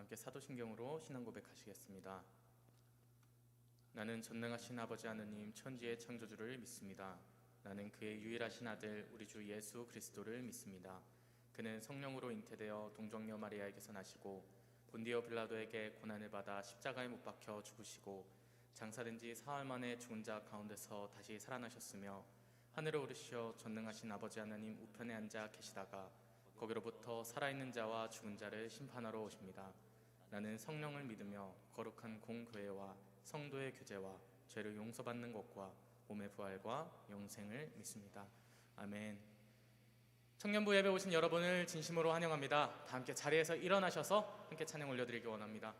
함께 사도신경으로 신앙 고백하시겠습니다. 나는 전능하신 아버지 하느님 천지의 창조주를 믿습니다. 나는 그의 유일하신 아들 우리 주 예수 그리스도를 믿습니다. 그는 성령으로 잉태되어 동정녀 마리아에게서 나시고 본디오 빌라도에게 고난을 받아 십자가에 못 박혀 죽으시고 장사된 지 사흘 만에 죽은 자 가운데서 다시 살아나셨으며 하늘에 오르시어 전능하신 아버지 하나님 우편에 앉아 계시다가 거기로부터 살아있는 자와 죽은 자를 심판하러 오십니다. 나는 성령을 믿으며 거룩한 공교회와 성도의 교제와 죄를 용서받는 것과 몸의 부활과 영생을 믿습니다. 아멘. 청년부 예배 오신 여러분을 진심으로 환영합니다. 다 함께 자리에서 일어나셔서 함께 찬양 올려드리기 원합니다.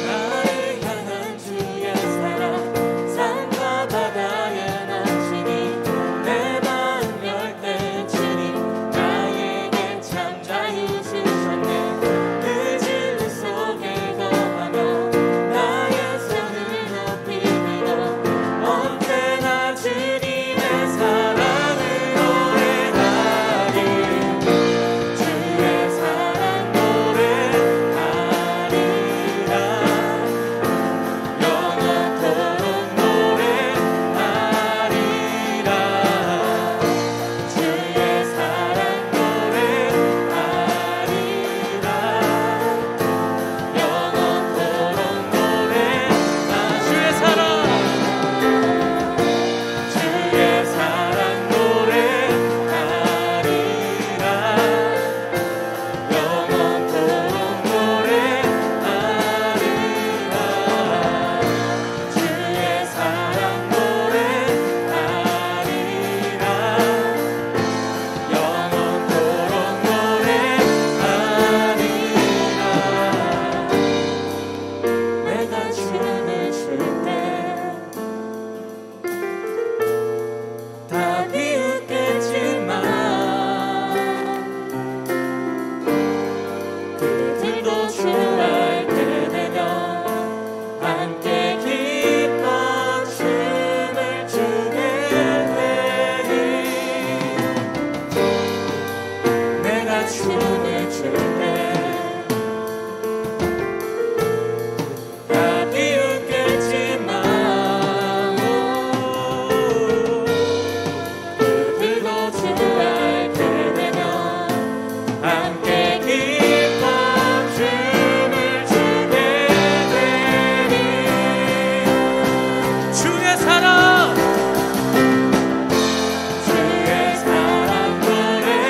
나를 향한 주의 사랑 산과 바다에 넘치니 내 마음 열 때 주님 나에게 참 자유 주셨네. 그 진리 속에 거하며 나의 손을 높이 들고 언제나 주님의 사랑을 노래하리. 주의 사랑 노래하리라. 영원토록 노래하리라. 주의 사랑 노래하리라. 영원토록 노래하리라. 주의 사랑 주의 사랑 노래하리라. 영원토록 노래하리라. 주의 사랑 노래하리라. 영원토록 노래하리라. 내가 춤을 출 때 다 비웃겠지만 그들도 주 알게 되면 함께 기뻐 춤을 추게 되니. 내가 춤을 출 때 다 비웃겠지만 그들도 주 알게 되면 함께 기뻐 춤을 추게 되니. 주의 사랑 주의 사랑 노래하리라.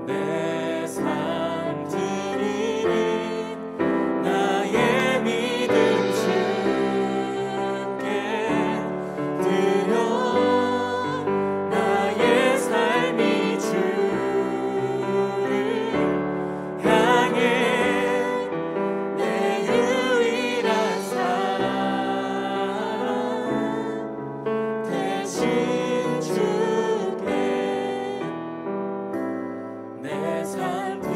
내 삶 드리리 나의 믿음 주께 드려 나의 삶이 주를 향해 내 유일한 사랑 대신 주께 내 삶 드리리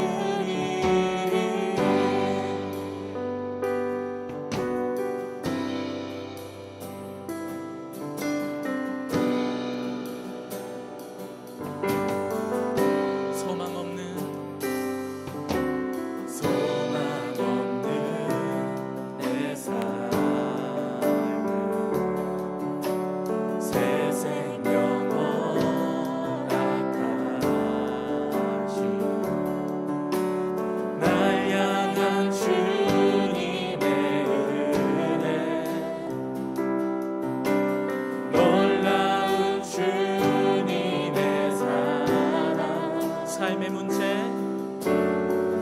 소망 없는 내 삶은 새 생명 허락하시 날 향한 주님의 은혜 놀라운 주님의 사랑 삶의 문제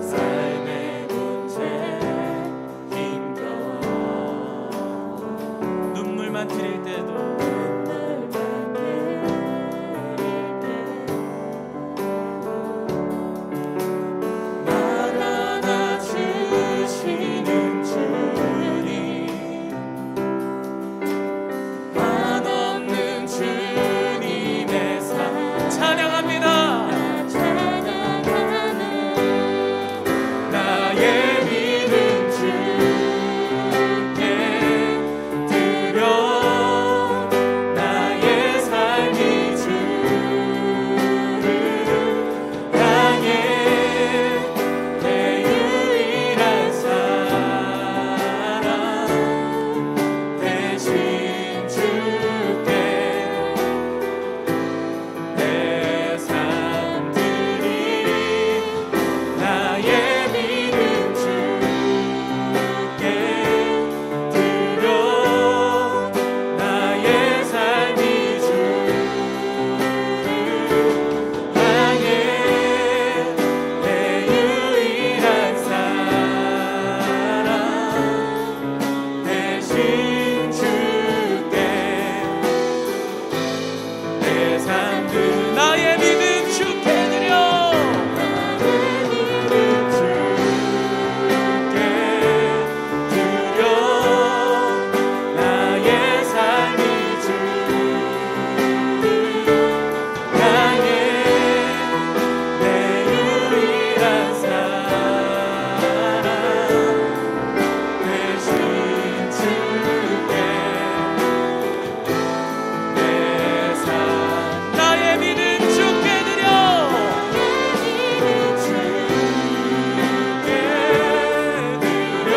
삶의 문제 힘겨워 눈물만 드릴 때도 눈물만 흘릴 때 날 안아주시는 주님 한없는 주님의 사랑 찬양합니다. 나의 믿음 주께 드려 나의 삶이 주를 향해 내 유일한 사랑 대신 주께 내 삶 드리리 나의 믿음 주께 드려 나의 삶이 주를 향해 내 유일한 사랑 대신 주께 내 삶 나의 믿음 주께 드려 나의 삶이 주를 향해 내 유일한 사랑 대신 주께 내 삶 나의 믿음 주께 드려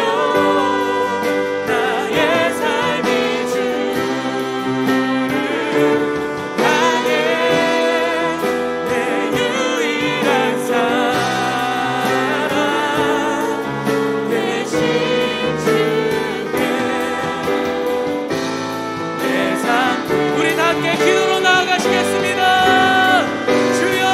나의 삶이 주를 향해 내 유일한 사랑 대신 주께 내 삶 우리 다 함께 기도로 나아가시겠습니다. 주여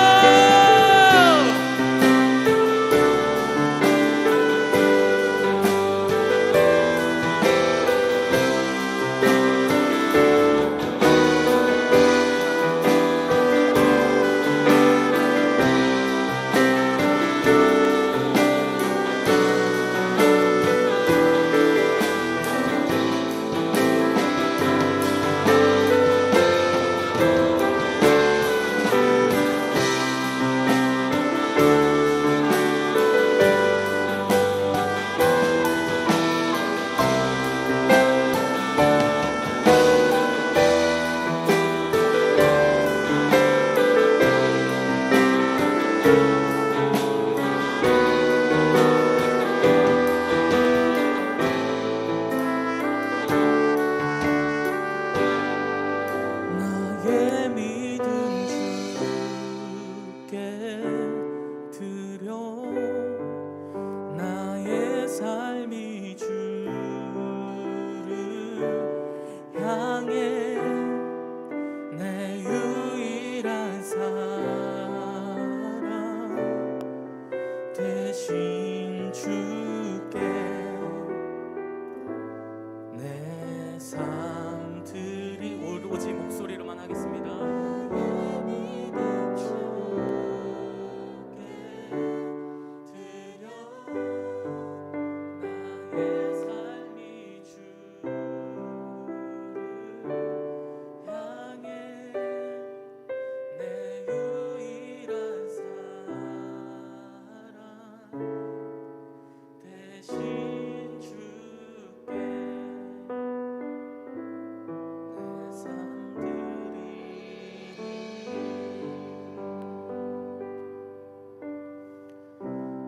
나의 믿음 주께 드려 나의 삶이 주를 향해 내 유일한 사랑 대신 주께 내 삶 드리 오로지 목소리로만 하겠습니다.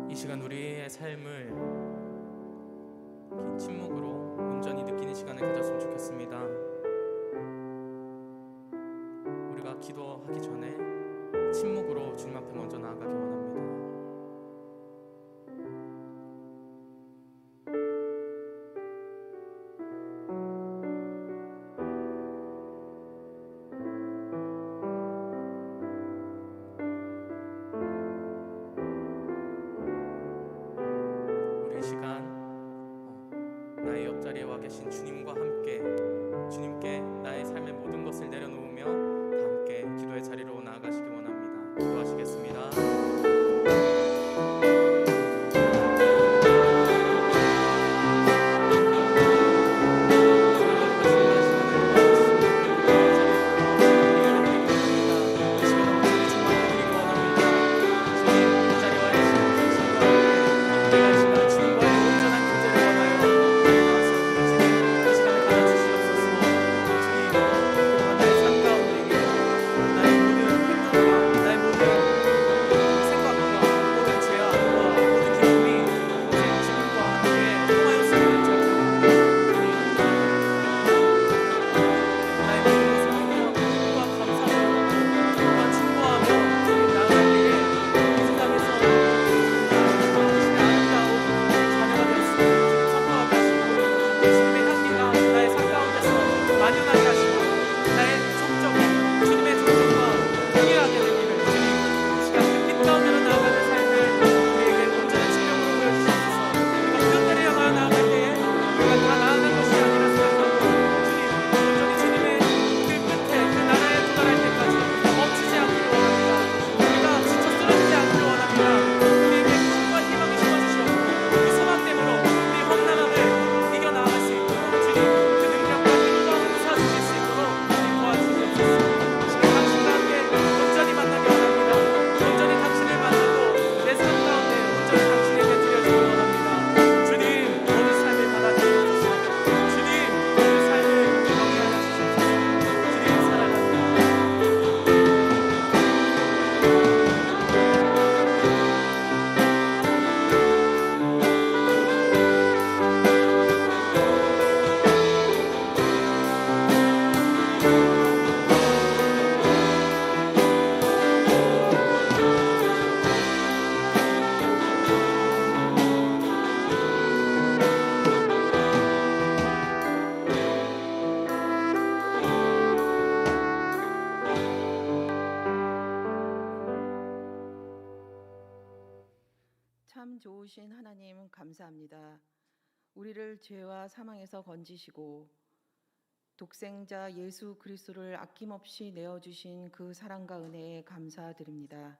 이 시간 우리의 삶을 긴 침묵으로 온전히 느끼는 시간을 가졌으면 좋겠습니다. 우리가 기도하기 전에 침묵으로 주님 앞에 먼저 나아가기 원합니다. 나의 옆자리에 와 계신 주님과 함께 주님께 나의 삶의 모든 것을 내려놓으며 다 함께 기도의 자리로 나아가시기 원합니다. 기도하시겠습니다. 참 좋으신 하나님 감사합니다. 우리를 죄와 사망에서 건지시고 독생자 예수 그리스도를 아낌없이 내어주신 그 사랑과 은혜에 감사드립니다.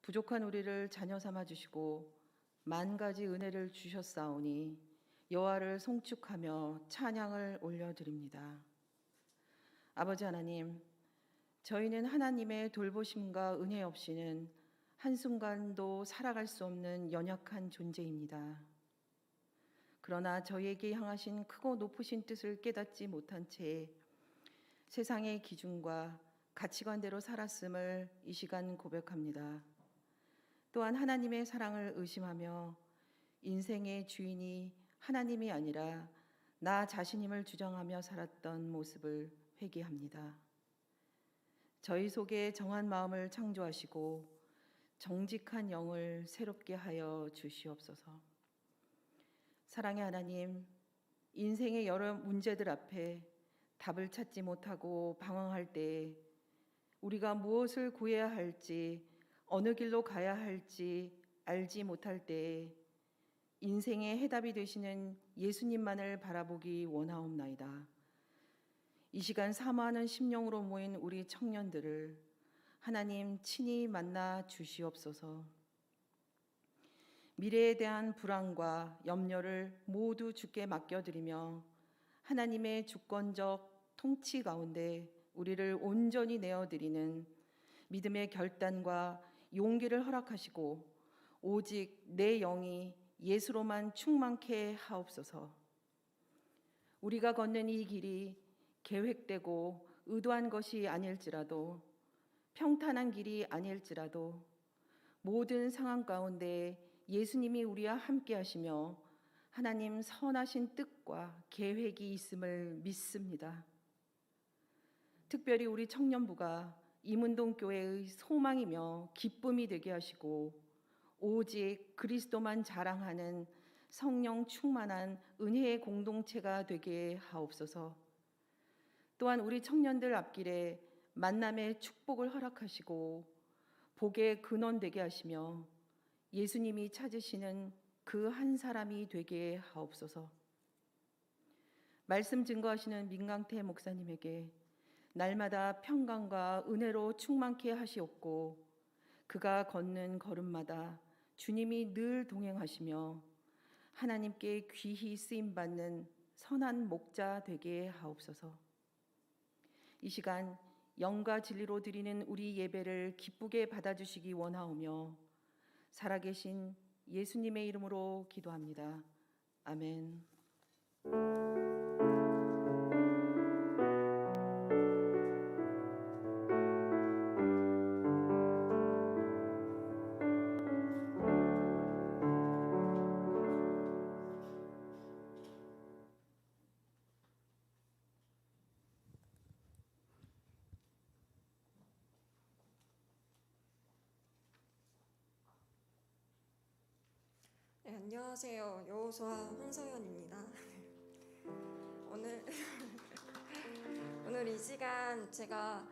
부족한 우리를 자녀 삼아 주시고 만 가지 은혜를 주셨사오니 여호와를 송축하며 찬양을 올려드립니다. 아버지 하나님, 저희는 하나님의 돌보심과 은혜 없이는 한순간도 살아갈 수 없는 연약한 존재입니다. 그러나 저희에게 향하신 크고 높으신 뜻을 깨닫지 못한 채 세상의 기준과 가치관대로 살았음을 이 시간 고백합니다. 또한 하나님의 사랑을 의심하며 인생의 주인이 하나님이 아니라 나 자신임을 주장하며 살았던 모습을 회개합니다. 저희 속에 정한 마음을 창조하시고 정직한 영을 새롭게 하여 주시옵소서. 사랑의 하나님, 인생의 여러 문제들 앞에 답을 찾지 못하고 방황할 때 우리가 무엇을 구해야 할지, 어느 길로 가야 할지 알지 못할 때 인생의 해답이 되시는 예수님만을 바라보기 원하옵나이다. 이 시간 사모하는 심령으로 모인 우리 청년들을 하나님 친히 만나 주시옵소서. 미래에 대한 불안과 염려를 모두 주께 맡겨드리며 하나님의 주권적 통치 가운데 우리를 온전히 내어드리는 믿음의 결단과 용기를 허락하시고 오직 내 영이 예수로만 충만케 하옵소서. 우리가 걷는 이 길이 계획되고 의도한 것이 아닐지라도 평탄한 길이 아닐지라도 모든 상황 가운데 예수님이 우리와 함께 하시며 하나님 선하신 뜻과 계획이 있음을 믿습니다. 특별히 우리 청년부가 임운동 교회의 소망이며 기쁨이 되게 하시고 오직 그리스도만 자랑하는 성령 충만한 은혜의 공동체가 되게 하옵소서. 또한 우리 청년들 앞길에 만남의 축복을 허락하시고 복의 근원 되게 하시며 예수님이 찾으시는 그 한 사람이 되게 하옵소서. 말씀 증거하시는 민강태 목사님에게 날마다 평강과 은혜로 충만케 하시옵고 그가 걷는 걸음마다 주님이 늘 동행하시며 하나님께 귀히 쓰임받는 선한 목자 되게 하옵소서. 이 시간 영과 진리로 드리는 우리 예배를 기쁘게 받아주시기 원하오며 살아계신 예수님의 이름으로 기도합니다. 아멘. 네, 안녕하세요. 여호수아 황서연입니다. 오늘 이 시간 제가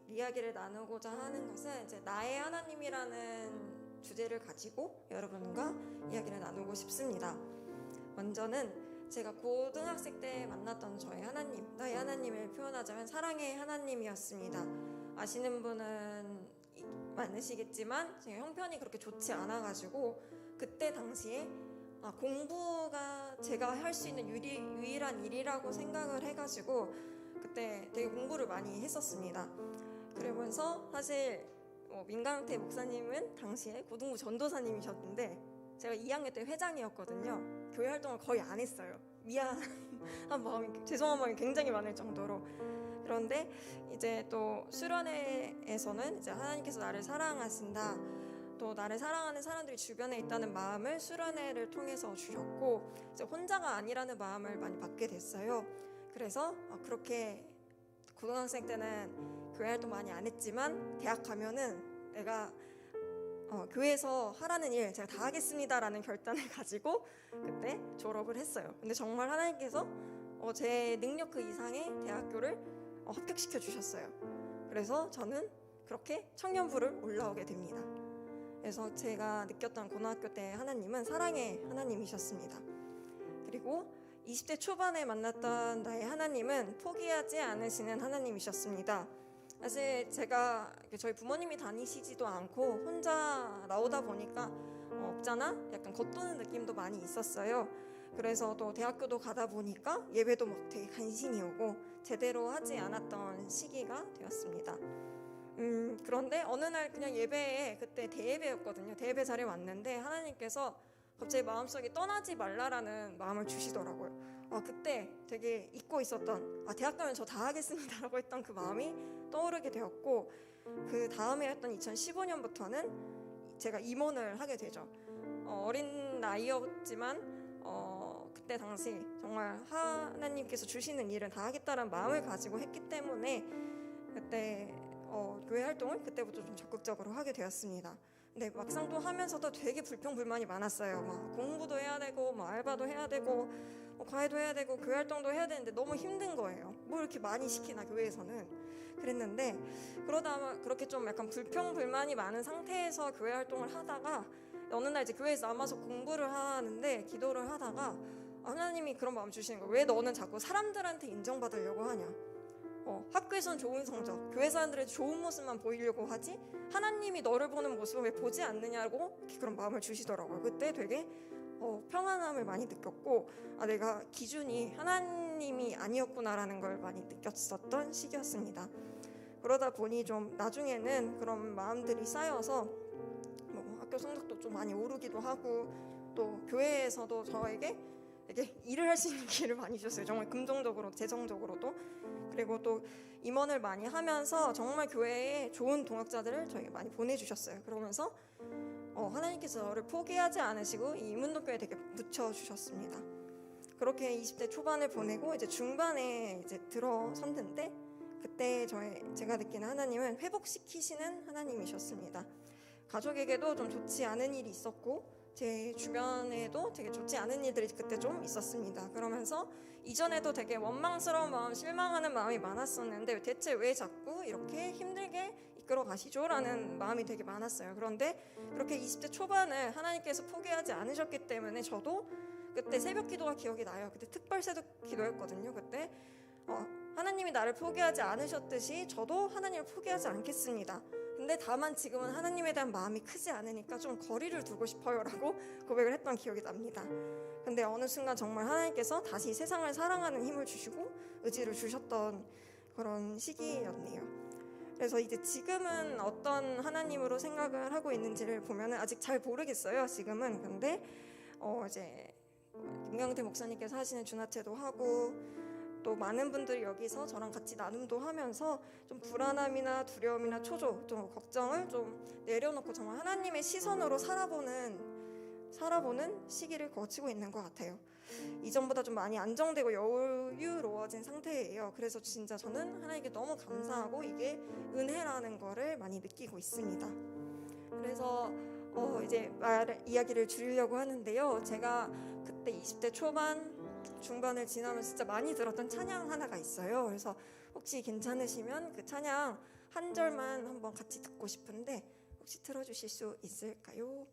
이야기를 나누고자 하는 것은 이제 나의 하나님이라는 주제를 가지고 여러분과 이야기를 나누고 싶습니다. 먼저는 제가 고등학생 때 만났던 저의 하나님, 나의 하나님을 표현하자면 사랑의 하나님이었습니다. 아시는 분은 많으시겠지만 제가 형편이 그렇게 좋지 않아가지고 그때 당시에 공부가 제가 할 수 있는 유일한 일이라고 생각을 해가지고 그때 되게 공부를 많이 했었습니다. 그러면서 사실 민강태 목사님은 당시에 고등부 전도사님이셨는데 제가 2학년 때 회장이었거든요. 교회 활동을 거의 안 했어요. 미안한 마음이, 죄송한 마음이 굉장히 많을 정도로. 그런데 이제 또 수련회에서는 이제 하나님께서 나를 사랑하신다, 또 나를 사랑하는 사람들이 주변에 있다는 마음을 수련회를 통해서 주셨고 이제 혼자가 아니라는 마음을 많이 받게 됐어요. 그래서 그렇게 고등학생 때는 교회 활동 많이 안 했지만 대학 가면은 내가 교회에서 하라는 일 제가 다 하겠습니다라는 결단을 가지고 그때 졸업을 했어요. 근데 정말 하나님께서 제 능력 그 이상의 대학교를 합격시켜 주셨어요. 그래서 저는 그렇게 청년부를 올라오게 됩니다. 그래서 제가 느꼈던 고등학교 때 하나님은 사랑의 하나님이셨습니다. 그리고 20대 초반에 만났던 나의 하나님은 포기하지 않으시는 하나님이셨습니다. 사실 제가 저희 부모님이 다니시지도 않고 혼자 나오다 보니까 없잖아? 약간 겉도는 느낌도 많이 있었어요. 그래서 또 대학교도 가다 보니까 예배도 막 되게 간신히 오고 제대로 하지 않았던 시기가 되었습니다. 그런데 어느 날 그냥 예배에, 그때 대예배였거든요. 대예배 자리에 왔는데 하나님께서 갑자기 마음속에 떠나지 말라라는 마음을 주시더라고요. 그때 되게 잊고 있었던 대학 가면 저 다 하겠습니다라고 했던 그 마음이 떠오르게 되었고, 그 다음에 했던 2015년부터는 제가 임원을 하게 되죠. 어린 나이였지만 그때 당시 정말 하나님께서 주시는 일은 다 하겠다는 마음을 가지고 했기 때문에 그때 교회 활동을 그때부터 좀 적극적으로 하게 되었습니다. 근데 막상 또 하면서도 되게 불평불만이 많았어요. 막 공부도 해야 되고, 알바도 해야 되고, 과외도 해야 되고, 교회 활동도 해야 되는데 너무 힘든 거예요. 뭐 이렇게 많이 시키나 교회에서는. 그랬는데 그러다 그렇게 좀 약간 불평불만이 많은 상태에서 교회 활동을 하다가 어느 날 이제 교회에서 남아서 공부를 하는데 기도를 하다가 하나님이 그런 마음 주시는 거예요. 왜 너는 자꾸 사람들한테 인정받으려고 하냐? 학교에선 좋은 성적, 교회 사람들한테 좋은 모습만 보이려고 하지 하나님이 너를 보는 모습을 왜 보지 않느냐고 이렇게 그런 마음을 주시더라고요. 그때 되게 평안함을 많이 느꼈고 내가 기준이 하나님이 아니었구나라는 걸 많이 느꼈었던 시기였습니다. 그러다 보니 좀 나중에는 그런 마음들이 쌓여서 학교 성적도 좀 많이 오르기도 하고 또 교회에서도 저에게 이렇게 일을 할 수 있는 기회를 많이 주셨어요. 정말 금전적으로 재정적으로도. 그리고 또 임원을 많이 하면서 정말 교회에 좋은 동역자들을 저에게 많이 보내주셨어요. 그러면서 하나님께서 저를 포기하지 않으시고 이 이문동교회에 되게 붙여주셨습니다. 그렇게 20대 초반을 보내고 이제 중반에 이제 들어섰는데 그때 제가 느끼는 하나님은 회복시키시는 하나님이셨습니다. 가족에게도 좀 좋지 않은 일이 있었고 제 주변에도 되게 좋지 않은 일들이 그때 좀 있었습니다. 그러면서 이전에도 되게 원망스러운 마음, 실망하는 마음이 많았었는데 대체 왜 자꾸 이렇게 힘들게 이끌어 가시죠? 라는 마음이 되게 많았어요. 그런데 그렇게 20대 초반을 하나님께서 포기하지 않으셨기 때문에 저도 그때 새벽 기도가 기억이 나요. 그때 특별 새벽 기도였거든요. 그때 하나님이 나를 포기하지 않으셨듯이 저도 하나님을 포기하지 않겠습니다. 근데 다만 지금은 하나님에 대한 마음이 크지 않으니까 좀 거리를 두고 싶어요 라고 고백을 했던 기억이 납니다. 근데 어느 순간 정말 하나님께서 다시 세상을 사랑하는 힘을 주시고 의지를 주셨던 그런 시기였네요. 그래서 이제 지금은 어떤 하나님으로 생각을 하고 있는지를 보면 아직 잘 모르겠어요. 지금은. 근데 이제 김강태 목사님께서 하시는 주나체도 하고 또 많은 분들이 여기서 저랑 같이 나눔도 하면서 좀 불안함이나 두려움이나 초조, 좀 걱정을 좀 내려놓고 정말 하나님의 시선으로 살아보는 시기를 거치고 있는 것 같아요. 이전보다 좀 많이 안정되고 여유로워진 상태예요. 그래서 진짜 저는 하나님께 너무 감사하고 이게 은혜라는 거를 많이 느끼고 있습니다. 그래서 이제 이야기를 줄이려고 하는데요. 제가 그때 20대 초반 중반을 지나면 진짜 많이 들었던 찬양 하나가 있어요. 그래서 혹시 괜찮으시면 그 찬양 한 절만 한번 같이 듣고 싶은데 혹시 틀어주실 수 있을까요?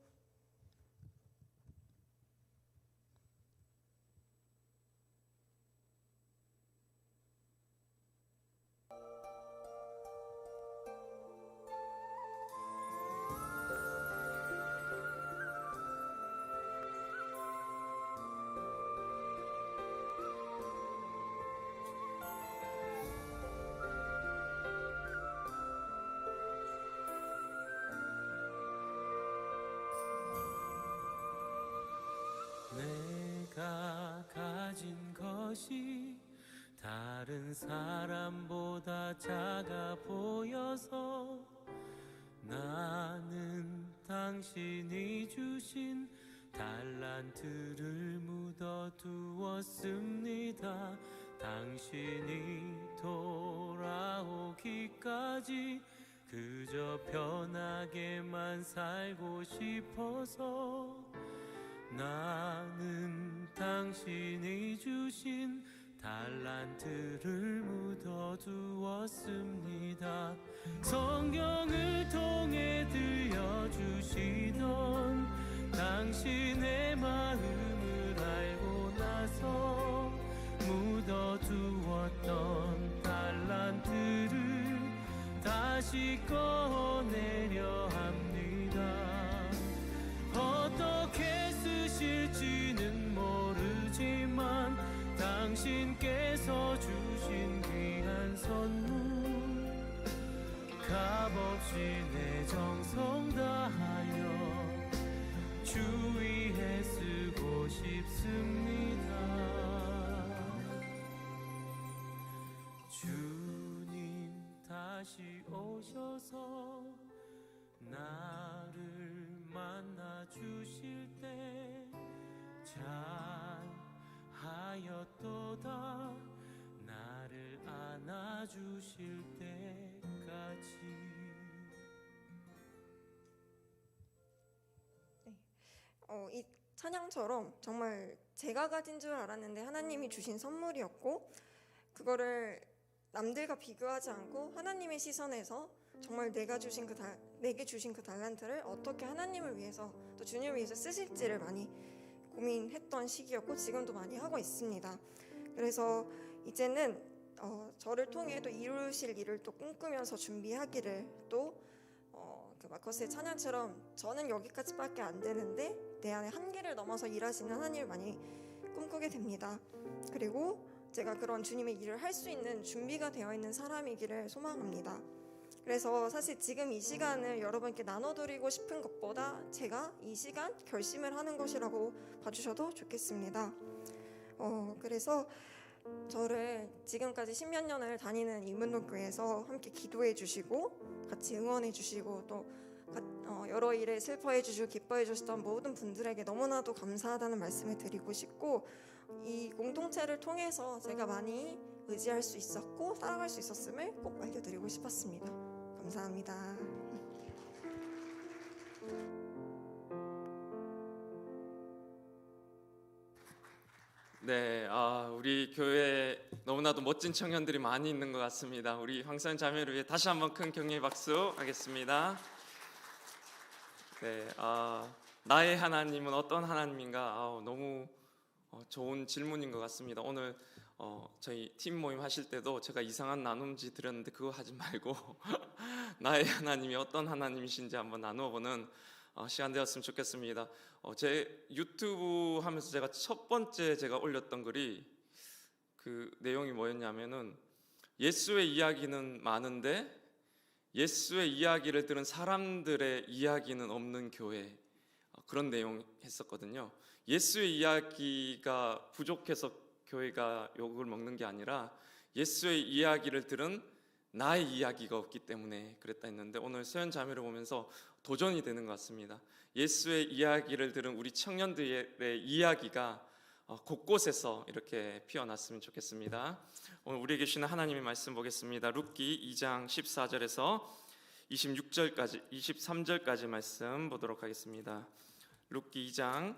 내가 가진 것이 다른 사람보다 작아 보여서 나는 당신이 주신 달란트를 묻어두었습니다. 당신이 돌아오기까지 그저 편하게만 살고 싶어서 나는 당신이 주신 달란트를 묻어두었습니다. 성경을 통해 들려주시던 당신의 마음을 알고 나서 묻어두었던 달란트를 다시 꺼내려 합니다. 어떻게 쓰실지는 모르지만 당신께서 주신 귀한 선물 값없이 내 정성 다하여 주위에 쓰고 싶습니다. 주님 다시 오셔서 나를 만나 주실 때 잘하였도다 나를 안아 주실 때까지. 이 찬양처럼 정말 제가 가진 줄 알았는데 하나님이 주신 선물이었고 그거를 남들과 비교하지 않고 하나님의 시선에서 정말 내게 주신 그 달란트를 어떻게 하나님을 위해서 또 주님을 위해서 쓰실지를 많이 고민했던 시기였고 지금도 많이 하고 있습니다. 그래서 이제는 저를 통해 또 이루실 일을 또 꿈꾸면서 준비하기를 또 그 마커스의 찬양처럼 저는 여기까지밖에 안 되는데 내 안에 한계를 넘어서 일하시는 하나님을 많이 꿈꾸게 됩니다. 그리고 제가 그런 주님의 일을 할 수 있는 준비가 되어 있는 사람이기를 소망합니다. 그래서 사실 지금 이 시간을 여러분께 나눠드리고 싶은 것보다 제가 이 시간 결심을 하는 것이라고 봐주셔도 좋겠습니다. 그래서 저를 지금까지 10몇 년을 다니는 이문동교회에서 함께 기도해 주시고 같이 응원해 주시고 또 여러 일에 슬퍼해 주시고 기뻐해 주셨던 모든 분들에게 너무나도 감사하다는 말씀을 드리고 싶고 이 공동체를 통해서 제가 많이 의지할 수 있었고 따라갈 수 있었음을 꼭 알려드리고 싶었습니다. 감사합니다. 네, 우리 교회에 너무나도 멋진 청년들이 많이 있는 것 같습니다. 우리 황선 자매를 위해 다시 한번 큰 격려의 박수 하겠습니다. 네, 나의 하나님은 어떤 하나님인가? 너무 좋은 질문인 것 같습니다. 오늘 저희 팀 모임 하실 때도 제가 이상한 나눔지 드렸는데 그거 하지 말고 나의 하나님이 어떤 하나님이신지 한번 나누어보는 시간 되었으면 좋겠습니다. 제 유튜브 하면서 제가 첫 번째 제가 올렸던 글이 그 내용이 뭐였냐면은 예수의 이야기는 많은데 예수의 이야기를 들은 사람들의 이야기는 없는 교회, 그런 내용 했었거든요. 예수의 이야기가 부족해서 교회가 욕을 먹는 게 아니라 예수의 이야기를 들은 나의 이야기가 없기 때문에 그랬다 했는데 오늘 서연 자매를 보면서 도전이 되는 것 같습니다. 예수의 이야기를 들은 우리 청년들의 이야기가 곳곳에서 이렇게 피어났으면 좋겠습니다. 오늘 우리에게 주시는 하나님의 말씀 보겠습니다. 룻기 2장 14절에서 23절까지 말씀 보도록 하겠습니다. 룻기 2장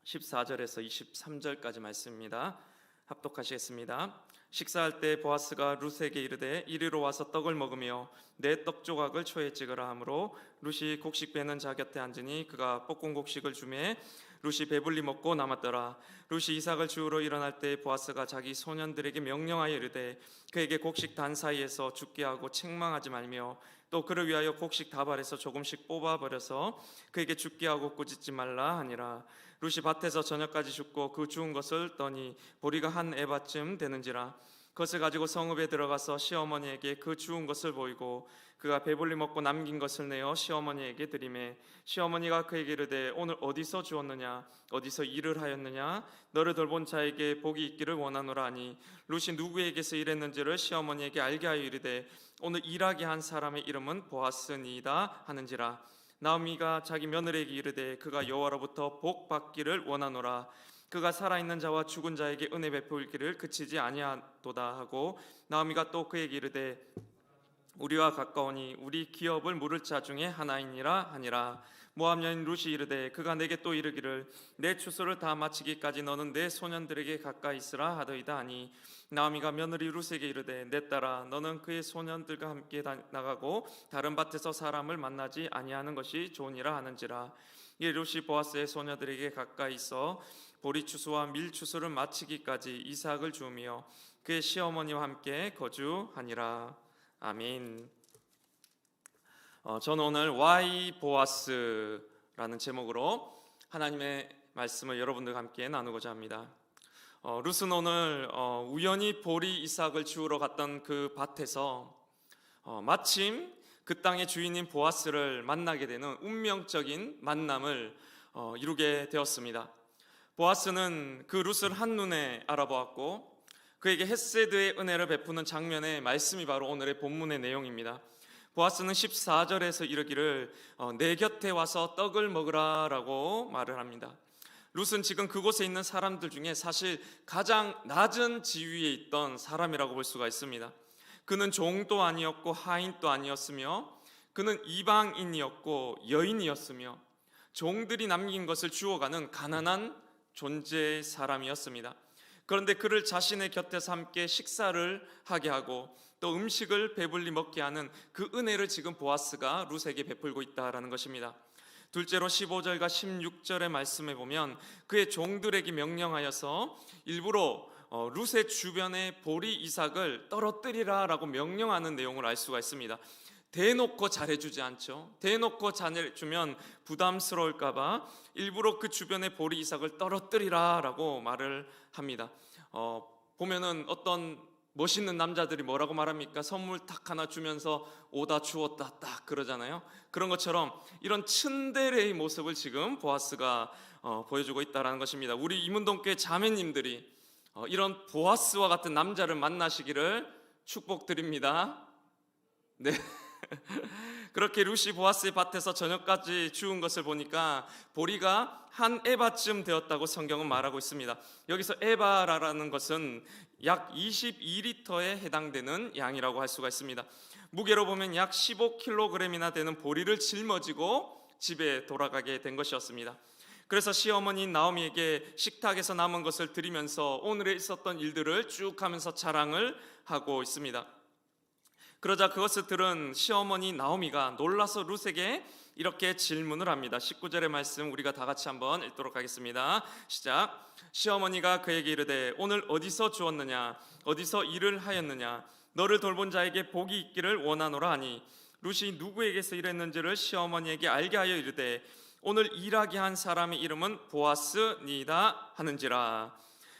14절에서 23절까지 말씀입니다. 합독하시겠습니다. 식사할 때 보아스가 룻에게 이르되 이리로 와서 떡을 먹으며 내 떡 조각을 초에 찍으라 하므로 룻이 곡식 베는 자 곁에 앉으니 그가 볶은 곡식을 주매 룻이 배불리 먹고 남았더라. 룻이 이삭을 주우러 일어날 때 보아스가 자기 소년들에게 명령하여 이르되 그에게 곡식 단 사이에서 죽게 하고 책망하지 말며 또 그를 위하여 곡식 다발에서 조금씩 뽑아버려서 그에게 죽게 하고 꾸짖지 말라 하니라. 룻이 밭에서 저녁까지 죽고 그 주운 것을 떠니 보리가 한 에바쯤 되는지라. 그것을 가지고 성읍에 들어가서 시어머니에게 그 주운 것을 보이고 그가 배불리 먹고 남긴 것을 내어 시어머니에게 드리매 시어머니가 그에게 이르되 오늘 어디서 주었느냐 어디서 일을 하였느냐 너를 돌본 자에게 복이 있기를 원하노라 하니 룻이 누구에게서 일했는지를 시어머니에게 알게 하여 이르되 오늘 일하게 한 사람의 이름은 보아스니이다 하는지라. 나오미가 자기 며느리에게 이르되 그가 여호와로부터 복 받기를 원하노라. 그가 살아있는 자와 죽은 자에게 은혜 베풀기를 그치지 아니하도다 하고 나오미가 또 그에게 이르되 우리와 가까우니 우리 기업을 물을 자 중에 하나이니라 하니라. 모압 여인 룻이 이르되 그가 내게 또 이르기를 내 추수를 다 마치기까지 너는 내 소년들에게 가까이 있으라 하더이다 하니 나오미가 며느리 룻에게 이르되 내 딸아 너는 그의 소년들과 함께 나가고 다른 밭에서 사람을 만나지 아니하는 것이 좋으니라 하는지라. 이에 룻이 보아스의 소녀들에게 가까이 있어 보리 추수와 밀 추수를 마치기까지 이삭을 주우며 그의 시어머니와 함께 거주하니라. 아멘. 저는 오늘 Why 보아스라는 제목으로 하나님의 말씀을 여러분들과 함께 나누고자 합니다. 룻은 오늘 우연히 보리 이삭을 주우러 갔던 그 밭에서 마침 그 땅의 주인인 보아스를 만나게 되는 운명적인 만남을 이루게 되었습니다. 보아스는 그 룻을 한눈에 알아보았고 그에게 헤세드의 은혜를 베푸는 장면의 말씀이 바로 오늘의 본문의 내용입니다. 보아스는 14절에서 이르기를 내 곁에 와서 떡을 먹으라 라고 말을 합니다. 룻은 지금 그곳에 있는 사람들 중에 사실 가장 낮은 지위에 있던 사람이라고 볼 수가 있습니다. 그는 종도 아니었고 하인도 아니었으며 그는 이방인이었고 여인이었으며 종들이 남긴 것을 주워가는 가난한 존재의 사람이었습니다. 그런데 그를 자신의 곁에서 함께 식사를 하게 하고 또 음식을 배불리 먹게 하는 그 은혜를 지금 보아스가 룻에게 베풀고 있다라는 것입니다. 둘째로 15절과 16절의 말씀에 보면 그의 종들에게 명령하여서 일부러 룻의 주변에 보리 이삭을 떨어뜨리라라고 명령하는 내용을 알 수가 있습니다. 대놓고 잘해주지 않죠. 대놓고 잘해주면 부담스러울까봐 일부러 그 주변에 보리 이삭을 떨어뜨리라라고 말을 합니다. 보면은 어떤 멋있는 남자들이 뭐라고 말합니까? 선물 딱 하나 주면서 오다 주었다 딱 그러잖아요. 그런 것처럼 이런 츤데레의 모습을 지금 보아스가 보여주고 있다는 것입니다. 우리 이문동교회 자매님들이 이런 보아스와 같은 남자를 만나시기를 축복드립니다. 네. 그렇게 룻이 보아스의 밭에서 저녁까지 주운 것을 보니까 보리가 한 에바쯤 되었다고 성경은 말하고 있습니다. 여기서 에바라는 것은 약 22리터에 해당되는 양이라고 할 수가 있습니다. 무게로 보면 약 15kg이나 되는 보리를 짊어지고 집에 돌아가게 된 것이었습니다. 그래서 시어머니 나오미에게 식탁에서 남은 것을 드리면서 오늘에 있었던 일들을 쭉 하면서 자랑을 하고 있습니다. 그러자 그것을 들은 시어머니 나오미가 놀라서 룻에게 이렇게 질문을 합니다. 19절의 말씀 우리가 다 같이 한번 읽도록 하겠습니다. 시작. 시어머니가 그에게 이르되 오늘 어디서 주었느냐 어디서 일을 하였느냐 너를 돌본 자에게 복이 있기를 원하노라 하니 룻이 누구에게서 일했는지를 시어머니에게 알게 하여 이르되 오늘 일하게 한 사람의 이름은 보아스니이다 하는지라.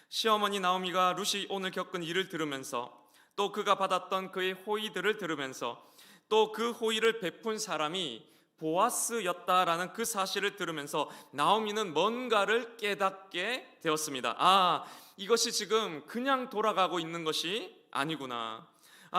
시어머니 나오미가 룻이 오늘 겪은 일을 들으면서 또 그가 받았던 그의 호의들을 들으면서 또 그 호의를 베푼 사람이 보아스였다라는 그 사실을 들으면서 나오미는 뭔가를 깨닫게 되었습니다. 이것이 지금 그냥 돌아가고 있는 것이 아니구나.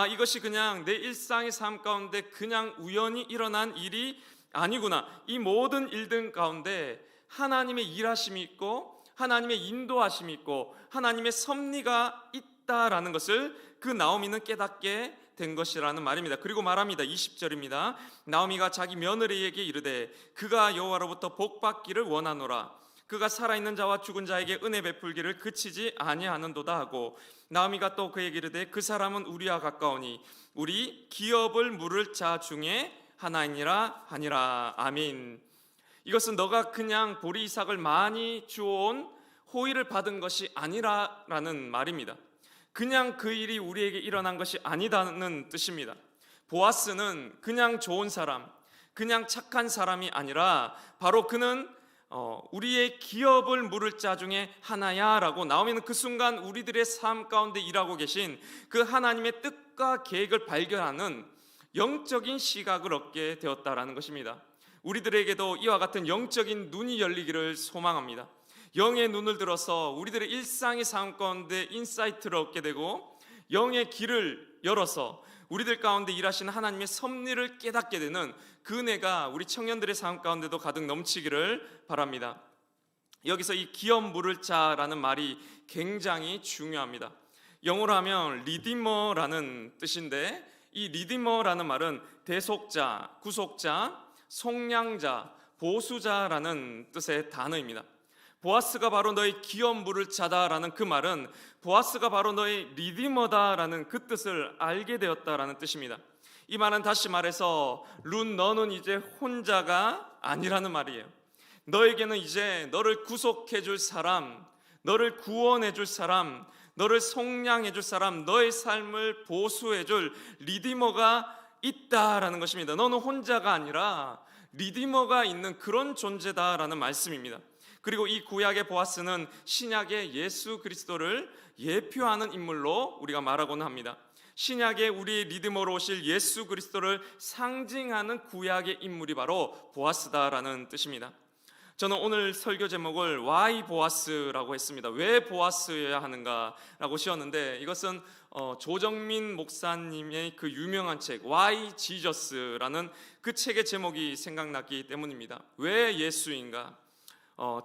이것이 그냥 내 일상의 삶 가운데 그냥 우연히 일어난 일이 아니구나. 이 모든 일들 가운데 하나님의 일하심이 있고 하나님의 인도하심이 있고 하나님의 섭리가 있다라는 것을 그 나오미는 깨닫게 된 것이라는 말입니다. 그리고 말합니다. 20절입니다. 나오미가 자기 며느리에게 이르되 그가 여호와로부터 복 받기를 원하노라. 그가 살아있는 자와 죽은 자에게 은혜 베풀기를 그치지 아니하는도다 하고 나오미가 또 그에게 이르되 그 사람은 우리와 가까우니 우리 기업을 물을 자 중에 하나이니라 하니라. 아멘. 이것은 너가 그냥 보리 이삭을 많이 주어온 호의를 받은 것이 아니라라는 말입니다. 그냥 그 일이 우리에게 일어난 것이 아니다는 뜻입니다. 보아스는 그냥 좋은 사람, 그냥 착한 사람이 아니라 바로 그는 우리의 기업을 물을 자 중에 하나야라고 나오미는 그 순간 우리들의 삶 가운데 일하고 계신 그 하나님의 뜻과 계획을 발견하는 영적인 시각을 얻게 되었다라는 것입니다. 우리들에게도 이와 같은 영적인 눈이 열리기를 소망합니다. 영의 눈을 들어서 우리들의 일상의 삶 가운데 인사이트를 얻게 되고 영의 길을 열어서 우리들 가운데 일하시는 하나님의 섭리를 깨닫게 되는 그 은혜가 우리 청년들의 삶 가운데도 가득 넘치기를 바랍니다. 여기서 이 기업 물을 자라는 말이 굉장히 중요합니다. 영어로 하면 리디머라는 뜻인데 이 리디머라는 말은 대속자, 구속자, 속량자, 보수자라는 뜻의 단어입니다. 보아스가 바로 너의 기업 물을 자다라는 그 말은 보아스가 바로 너의 리디머다라는 그 뜻을 알게 되었다라는 뜻입니다. 이 말은 다시 말해서 룻 너는 이제 혼자가 아니라는 말이에요. 너에게는 이제 너를 구속해 줄 사람, 너를 구원해 줄 사람, 너를 속량해 줄 사람, 너의 삶을 보수해 줄 리디머가 있다라는 것입니다. 너는 혼자가 아니라 리디머가 있는 그런 존재다라는 말씀입니다. 그리고 이 구약의 보아스는 신약의 예수 그리스도를 예표하는 인물로 우리가 말하고는 합니다. 신약의 우리의 리디머로 오실 예수 그리스도를 상징하는 구약의 인물이 바로 보아스다라는 뜻입니다. 저는 오늘 설교 제목을 Why 보아스라고 했습니다. 왜 보아스여야 하는가라고 씌웠는데 이것은 조정민 목사님의 그 유명한 책 Why Jesus라는 그 책의 제목이 생각났기 때문입니다. 왜 예수인가?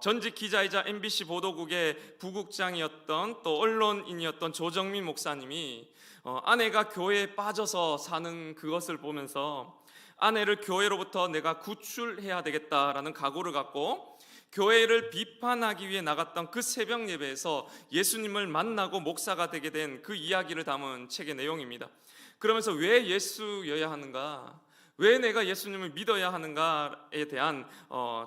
전직 기자이자 MBC 보도국의 부국장이었던 또 언론인이었던 조정민 목사님이 아내가 교회에 빠져서 사는 그것을 보면서 아내를 교회로부터 내가 구출해야 되겠다라는 각오를 갖고 교회를 비판하기 위해 나갔던 그 새벽 예배에서 예수님을 만나고 목사가 되게 된 그 이야기를 담은 책의 내용입니다. 그러면서 왜 예수여야 하는가, 왜 내가 예수님을 믿어야 하는가에 대한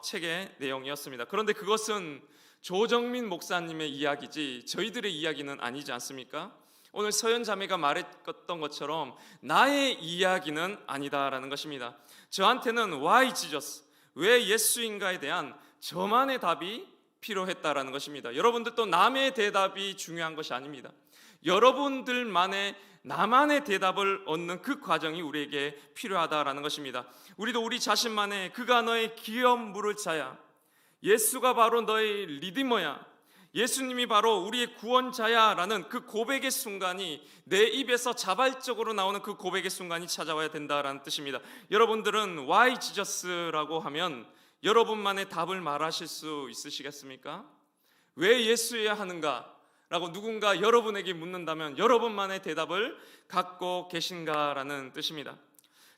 책의 내용이었습니다. 그런데 그것은 조정민 목사님의 이야기지 저희들의 이야기는 아니지 않습니까? 오늘 서연 자매가 말했던 것처럼 나의 이야기는 아니다라는 것입니다. 저한테는 Why Jesus? 왜 예수인가에 대한 저만의 답이 필요했다라는 것입니다. 여러분들도 남의 대답이 중요한 것이 아닙니다. 여러분들만의 나만의 대답을 얻는 그 과정이 우리에게 필요하다라는 것입니다. 우리도 우리 자신만의 그가 너의 기업 물을 자야, 예수가 바로 너의 리디머야, 예수님이 바로 우리의 구원자야 라는 그 고백의 순간이 내 입에서 자발적으로 나오는 그 고백의 순간이 찾아와야 된다라는 뜻입니다. 여러분들은 Why Jesus라고 하면 여러분만의 답을 말하실 수 있으시겠습니까? 왜 예수여야 하는가? 라고 누군가 여러분에게 묻는다면 여러분만의 대답을 갖고 계신가라는 뜻입니다.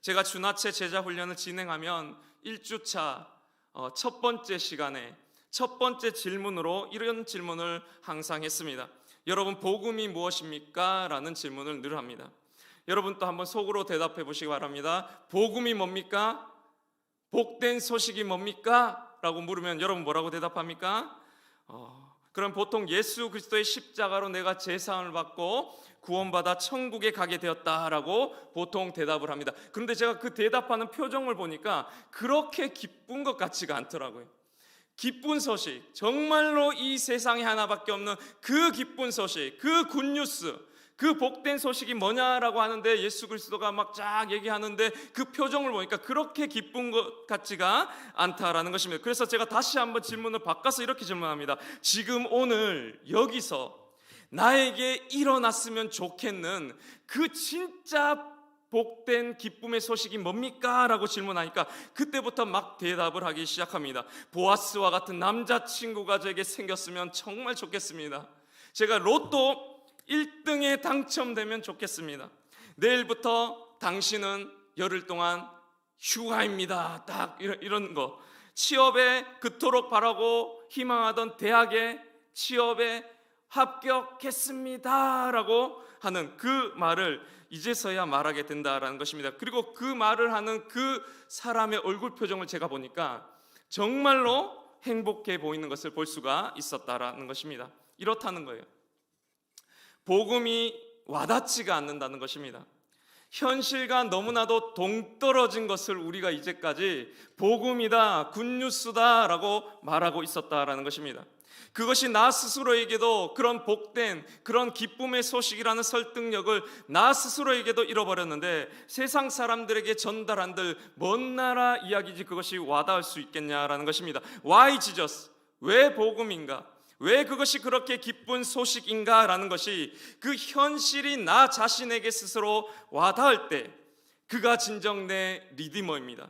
제가 주나체 제자 훈련을 진행하면 1주차 첫 번째 시간에 첫 번째 질문으로 이런 질문을 항상 했습니다. 여러분, 복음이 무엇입니까? 라는 질문을 늘 합니다. 여러분 또 한번 속으로 대답해 보시기 바랍니다. 복음이 뭡니까? 복된 소식이 뭡니까? 라고 물으면 여러분 뭐라고 대답합니까? 그럼 보통 예수 그리스도의 십자가로 내가 제사함을 받고 구원받아 천국에 가게 되었다라고 보통 대답을 합니다. 그런데 제가 그 대답하는 표정을 보니까 그렇게 기쁜 것 같지가 않더라고요. 기쁜 소식, 정말로 이 세상에 하나밖에 없는 그 기쁜 소식, 그 굿뉴스, 그 복된 소식이 뭐냐라고 하는데 예수 그리스도가 막 쫙 얘기하는데 그 표정을 보니까 그렇게 기쁜 것 같지가 않다라는 것입니다. 그래서 제가 다시 한번 질문을 바꿔서 이렇게 질문합니다. 지금 오늘 여기서 나에게 일어났으면 좋겠는 그 진짜 복된 기쁨의 소식이 뭡니까? 라고 질문하니까 그때부터 막 대답을 하기 시작합니다. 보아스와 같은 남자친구가 저에게 생겼으면 정말 좋겠습니다. 제가 로또 1등에 당첨되면 좋겠습니다. 내일부터 당신은 열흘 동안 휴가입니다. 딱 이런 거. 취업에 그토록 바라고 희망하던 대학에 취업에 합격했습니다 라고 하는 그 말을 이제서야 말하게 된다라는 것입니다. 그리고 그 말을 하는 그 사람의 얼굴 표정을 제가 보니까 정말로 행복해 보이는 것을 볼 수가 있었다라는 것입니다. 이렇다는 거예요. 복음이 와닿지가 않는다는 것입니다. 현실과 너무나도 동떨어진 것을 우리가 이제까지 복음이다, 굿뉴스다 라고 말하고 있었다라는 것입니다. 그것이 나 스스로에게도 그런 복된 그런 기쁨의 소식이라는 설득력을 나 스스로에게도 잃어버렸는데 세상 사람들에게 전달한들 먼 나라 이야기지 그것이 와닿을 수 있겠냐라는 것입니다. Why Jesus? 왜 복음인가? 왜 그것이 그렇게 기쁜 소식인가? 라는 것이 그 현실이 나 자신에게 스스로 와닿을 때 그가 진정 내 리디머입니다.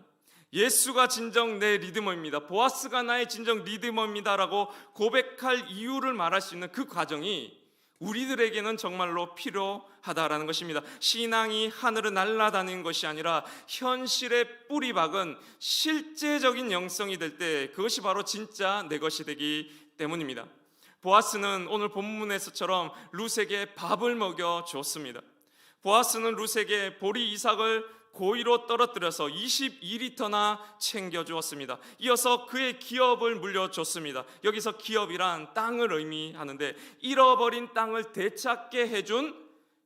예수가 진정 내 리디머입니다. 보아스가 나의 진정 리디머입니다라고 고백할 이유를 말할 수 있는 그 과정이 우리들에게는 정말로 필요하다라는 것입니다. 신앙이 하늘을 날아다니는 것이 아니라 현실의 뿌리 박은 실제적인 영성이 될 때 그것이 바로 진짜 내 것이 되기 때문입니다. 보아스는 오늘 본문에서처럼 룻에게 밥을 먹여 주었습니다. 보아스는 룻에게 보리 이삭을 고의로 떨어뜨려서 22리터나 챙겨주었습니다. 이어서 그의 기업을 물려줬습니다. 여기서 기업이란 땅을 의미하는데 잃어버린 땅을 되찾게 해준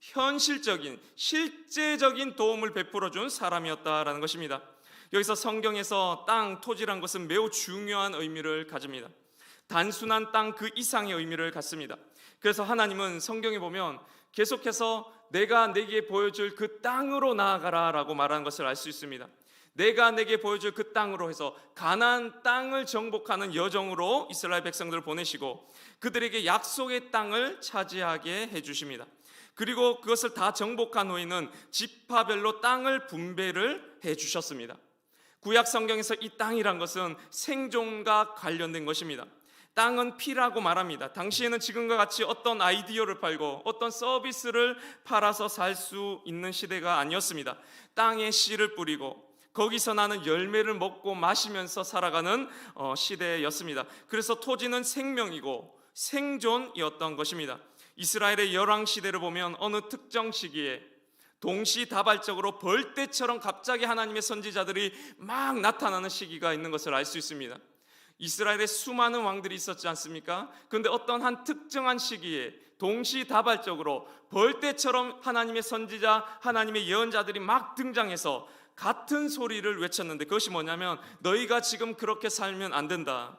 현실적인 실제적인 도움을 베풀어준 사람이었다라는 것입니다. 여기서 성경에서 땅, 토지란 것은 매우 중요한 의미를 가집니다. 단순한 땅 그 이상의 의미를 갖습니다. 그래서 하나님은 성경에 보면 계속해서 내가 내게 보여줄 그 땅으로 나아가라 라고 말하는 것을 알 수 있습니다. 내가 내게 보여줄 그 땅으로 해서 가나안 땅을 정복하는 여정으로 이스라엘 백성들을 보내시고 그들에게 약속의 땅을 차지하게 해주십니다. 그리고 그것을 다 정복한 후에는 지파별로 땅을 분배를 해주셨습니다. 구약 성경에서 이 땅이란 것은 생존과 관련된 것입니다. 땅은 피라고 말합니다. 당시에는 지금과 같이 어떤 아이디어를 팔고 어떤 서비스를 팔아서 살 수 있는 시대가 아니었습니다. 땅에 씨를 뿌리고 거기서 나는 열매를 먹고 마시면서 살아가는 시대였습니다. 그래서 토지는 생명이고 생존이었던 것입니다. 이스라엘의 열왕 시대를 보면 어느 특정 시기에 동시다발적으로 벌떼처럼 갑자기 하나님의 선지자들이 막 나타나는 시기가 있는 것을 알 수 있습니다. 이스라엘에 수많은 왕들이 있었지 않습니까? 그런데 어떤 한 특정한 시기에 동시다발적으로 벌떼처럼 하나님의 선지자, 하나님의 예언자들이 막 등장해서 같은 소리를 외쳤는데, 그것이 뭐냐면 너희가 지금 그렇게 살면 안 된다.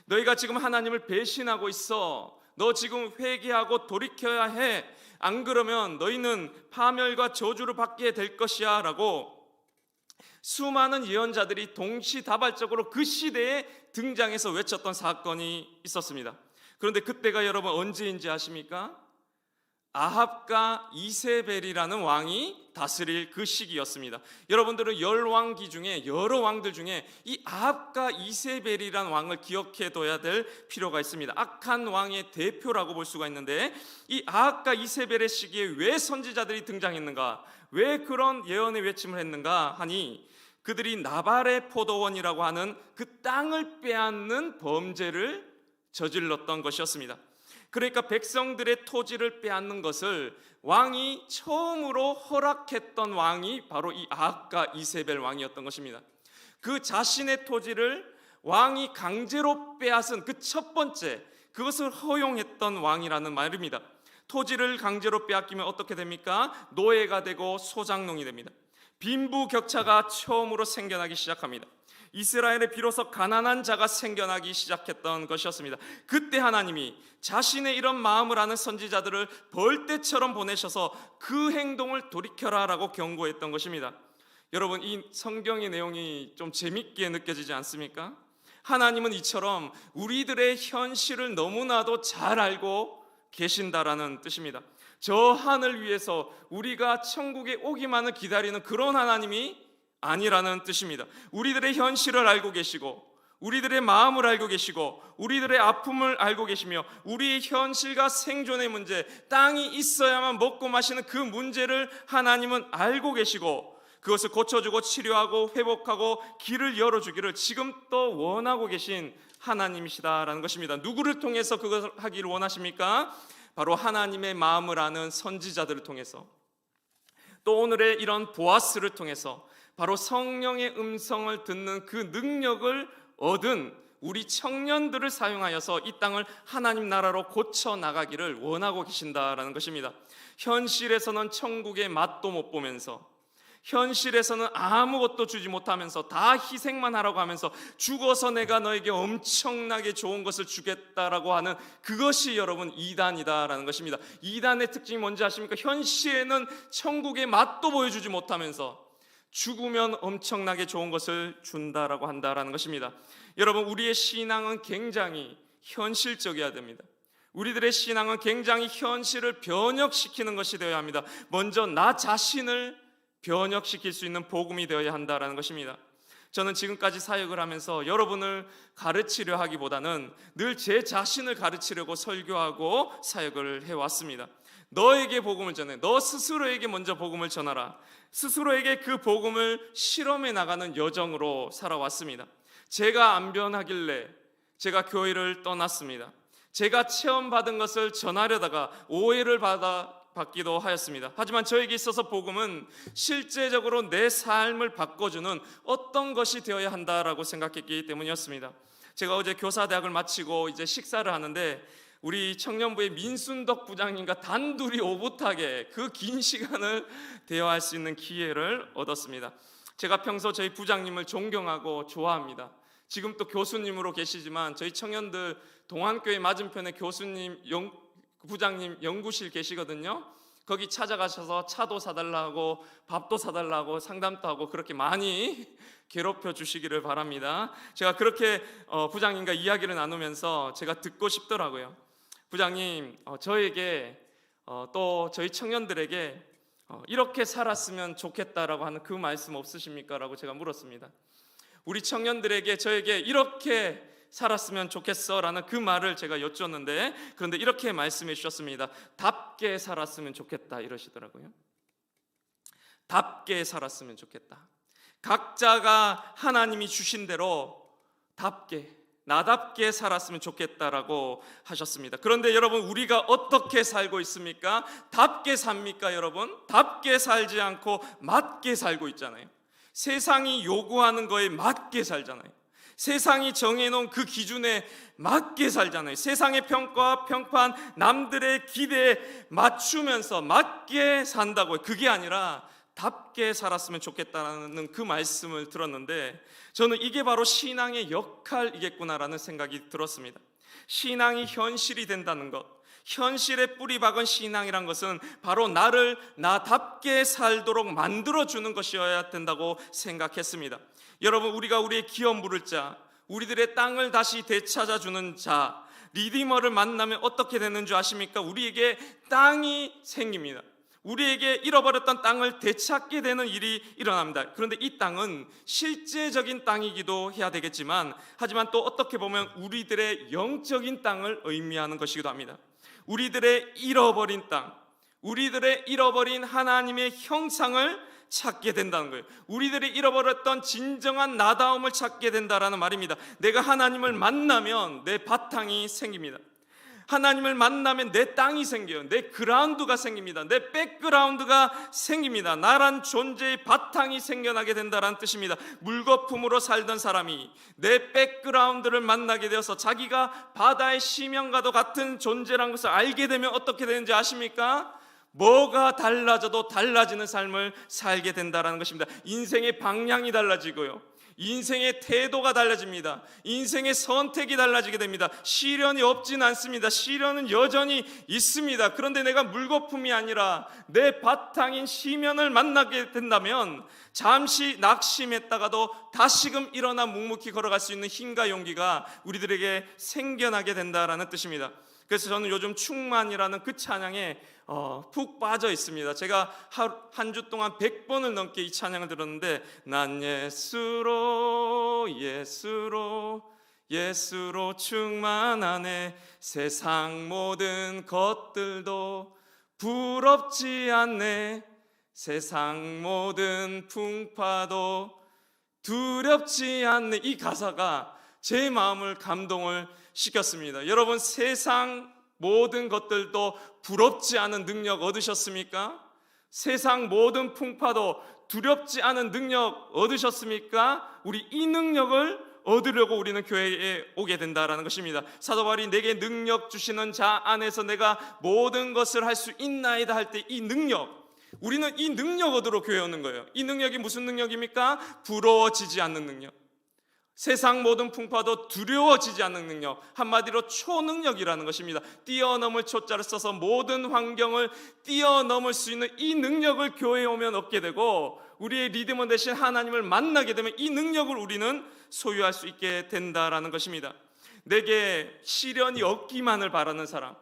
너희가 지금 하나님을 배신하고 있어. 너 지금 회개하고 돌이켜야 해. 안 그러면 너희는 파멸과 저주를 받게 될 것이야 라고 수많은 예언자들이 동시다발적으로 그 시대에 등장해서 외쳤던 사건이 있었습니다. 그런데 그때가 여러분 언제인지 아십니까? 아합과 이세벨이라는 왕이 다스릴 그 시기였습니다. 여러분들은 열왕기 중에 여러 왕들 중에 이 아합과 이세벨이라는 왕을 기억해둬야 될 필요가 있습니다. 악한 왕의 대표라고 볼 수가 있는데, 이 아합과 이세벨의 시기에 왜 선지자들이 등장했는가, 왜 그런 예언의 외침을 했는가 하니, 그들이 나발의 포도원이라고 하는 그 땅을 빼앗는 범죄를 저질렀던 것이었습니다. 그러니까 백성들의 토지를 빼앗는 것을 왕이 처음으로 허락했던 왕이 바로 이 아합과 이세벨 왕이었던 것입니다. 그 자신의 토지를 왕이 강제로 빼앗은 그 첫 번째, 그것을 허용했던 왕이라는 말입니다. 토지를 강제로 빼앗기면 어떻게 됩니까? 노예가 되고 소장농이 됩니다. 빈부격차가 처음으로 생겨나기 시작합니다. 이스라엘에 비로소 가난한 자가 생겨나기 시작했던 것이었습니다. 그때 하나님이 자신의 이런 마음을 아는 선지자들을 벌떼처럼 보내셔서 그 행동을 돌이켜라라고 경고했던 것입니다. 여러분, 이 성경의 내용이 좀 재밌게 느껴지지 않습니까? 하나님은 이처럼 우리들의 현실을 너무나도 잘 알고 계신다라는 뜻입니다. 저 하늘 위에서 우리가 천국에 오기만을 기다리는 그런 하나님이 아니라는 뜻입니다. 우리들의 현실을 알고 계시고, 우리들의 마음을 알고 계시고, 우리들의 아픔을 알고 계시며, 우리의 현실과 생존의 문제, 땅이 있어야만 먹고 마시는 그 문제를 하나님은 알고 계시고, 그것을 고쳐주고 치료하고 회복하고 길을 열어주기를 지금 또 원하고 계신 하나님이시다라는 것입니다. 누구를 통해서 그것을 하기를 원하십니까? 바로 하나님의 마음을 아는 선지자들을 통해서, 또 오늘의 이런 보아스를 통해서 바로 성령의 음성을 듣는 그 능력을 얻은 우리 청년들을 사용하여서 이 땅을 하나님 나라로 고쳐 나가기를 원하고 계신다라는 것입니다. 현실에서는 천국의 맛도 못 보면서, 현실에서는 아무것도 주지 못하면서 다 희생만 하라고 하면서 죽어서 내가 너에게 엄청나게 좋은 것을 주겠다라고 하는 그것이 여러분 이단이다라는 것입니다. 이단의 특징이 뭔지 아십니까? 현실에는 천국의 맛도 보여주지 못하면서 죽으면 엄청나게 좋은 것을 준다라고 한다라는 것입니다. 여러분, 우리의 신앙은 굉장히 현실적이어야 됩니다. 우리들의 신앙은 굉장히 현실을 변혁시키는 것이 되어야 합니다. 먼저 나 자신을 변혁시킬 수 있는 복음이 되어야 한다라는 것입니다. 저는 지금까지 사역을 하면서 여러분을 가르치려 하기보다는 늘 제 자신을 가르치려고 설교하고 사역을 해왔습니다. 너에게 복음을 전해, 너 스스로에게 먼저 복음을 전하라. 스스로에게 그 복음을 실험해 나가는 여정으로 살아왔습니다. 제가 안 변하길래 제가 교회를 떠났습니다. 제가 체험받은 것을 전하려다가 오해를 받기도 하였습니다. 하지만 저에게 있어서 복음은 실제적으로 내 삶을 바꿔주는 어떤 것이 되어야 한다라고 생각했기 때문이었습니다. 제가 어제 교사대학을 마치고 이제 식사를 하는데 우리 청년부의 민순덕 부장님과 단둘이 오붓하게 그 긴 시간을 대화할 수 있는 기회를 얻었습니다. 제가 평소 저희 부장님을 존경하고 좋아합니다. 지금 또 교수님으로 계시지만 저희 청년들 동안교회 맞은편에 교수님, 부장님 연구실 계시거든요. 거기 찾아가셔서 차도 사달라고 밥도 사달라고 상담도 하고 그렇게 많이 괴롭혀 주시기를 바랍니다. 제가 그렇게 부장님과 이야기를 나누면서 제가 듣고 싶더라고요. 부장님, 저에게 또 저희 청년들에게 이렇게 살았으면 좋겠다라고 하는 그 말씀 없으십니까? 라고 제가 물었습니다. 우리 청년들에게 저에게 이렇게 살았으면 좋겠어 라는 그 말을 제가 여쭈었는데, 그런데 이렇게 말씀해 주셨습니다. 답게 살았으면 좋겠다 이러시더라고요. 답게 살았으면 좋겠다. 각자가 하나님이 주신 대로 나답게 살았으면 좋겠다라고 하셨습니다. 그런데 여러분, 우리가 어떻게 살고 있습니까? 답게 삽니까, 여러분? 답게 살지 않고 맞게 살고 있잖아요. 세상이 요구하는 거에 맞게 살잖아요. 세상이 정해놓은 그 기준에 맞게 살잖아요. 세상의 평가와 평판, 남들의 기대에 맞추면서 맞게 산다고요. 그게 아니라 답게 살았으면 좋겠다는 그 말씀을 들었는데, 저는 이게 바로 신앙의 역할이겠구나라는 생각이 들었습니다. 신앙이 현실이 된다는 것, 현실에 뿌리 박은 신앙이란 것은 바로 나를 나답게 살도록 만들어주는 것이어야 된다고 생각했습니다. 여러분, 우리가 우리의 기업 물을 자, 우리들의 땅을 다시 되찾아주는 자, 리디머를 만나면 어떻게 되는 줄 아십니까? 우리에게 땅이 생깁니다. 우리에게 잃어버렸던 땅을 되찾게 되는 일이 일어납니다. 그런데 이 땅은 실제적인 땅이기도 해야 되겠지만, 하지만 또 어떻게 보면 우리들의 영적인 땅을 의미하는 것이기도 합니다. 우리들의 잃어버린 땅, 우리들의 잃어버린 하나님의 형상을 찾게 된다는 거예요. 우리들이 잃어버렸던 진정한 나다움을 찾게 된다라는 말입니다. 내가 하나님을 만나면 내 바탕이 생깁니다. 하나님을 만나면 내 땅이 생겨요. 내 그라운드가 생깁니다. 내 백그라운드가 생깁니다. 나란 존재의 바탕이 생겨나게 된다는 뜻입니다. 물거품으로 살던 사람이 내 백그라운드를 만나게 되어서 자기가 바다의 심연과도 같은 존재라는 것을 알게 되면 어떻게 되는지 아십니까? 뭐가 달라져도 달라지는 삶을 살게 된다는 것입니다. 인생의 방향이 달라지고요, 인생의 태도가 달라집니다. 인생의 선택이 달라지게 됩니다. 시련이 없진 않습니다. 시련은 여전히 있습니다. 그런데 내가 물거품이 아니라 내 바탕인 시면을 만나게 된다면 잠시 낙심했다가도 다시금 일어나 묵묵히 걸어갈 수 있는 힘과 용기가 우리들에게 생겨나게 된다는 뜻입니다. 그래서 저는 요즘 충만이라는 그 찬양에 푹 빠져 있습니다. 제가 한 주 동안 100번을 넘게 이 찬양을 들었는데, 난 예수로 충만하네, 세상 모든 것들도 부럽지 않네, 세상 모든 풍파도 두렵지 않네. 이 가사가 제 마음을 감동을 시켰습니다. 여러분, 세상 모든 것들도 부럽지 않은 능력 얻으셨습니까? 세상 모든 풍파도 두렵지 않은 능력 얻으셨습니까? 우리 이 능력을 얻으려고 우리는 교회에 오게 된다라는 것입니다. 사도 바울이 내게 능력 주시는 자 안에서 내가 모든 것을 할 수 있나이다 할 때 이 능력, 우리는 이 능력 얻으러 교회에 오는 거예요. 이 능력이 무슨 능력입니까? 부러워지지 않는 능력, 세상 모든 풍파도 두려워지지 않는 능력, 한마디로 초능력이라는 것입니다. 뛰어넘을 초자를 써서 모든 환경을 뛰어넘을 수 있는 이 능력을 교회에 오면 얻게 되고, 우리의 리더먼 대신 하나님을 만나게 되면 이 능력을 우리는 소유할 수 있게 된다라는 것입니다. 내게 시련이 없기만을 바라는 사람,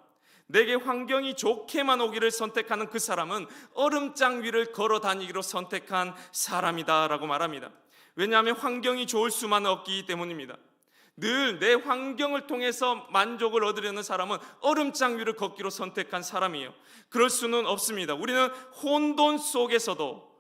내게 환경이 좋게만 오기를 선택하는 그 사람은 얼음장 위를 걸어 다니기로 선택한 사람이다라고 말합니다. 왜냐하면 환경이 좋을 수만 없기 때문입니다. 늘 내 환경을 통해서 만족을 얻으려는 사람은 얼음장 위를 걷기로 선택한 사람이에요. 그럴 수는 없습니다. 우리는 혼돈 속에서도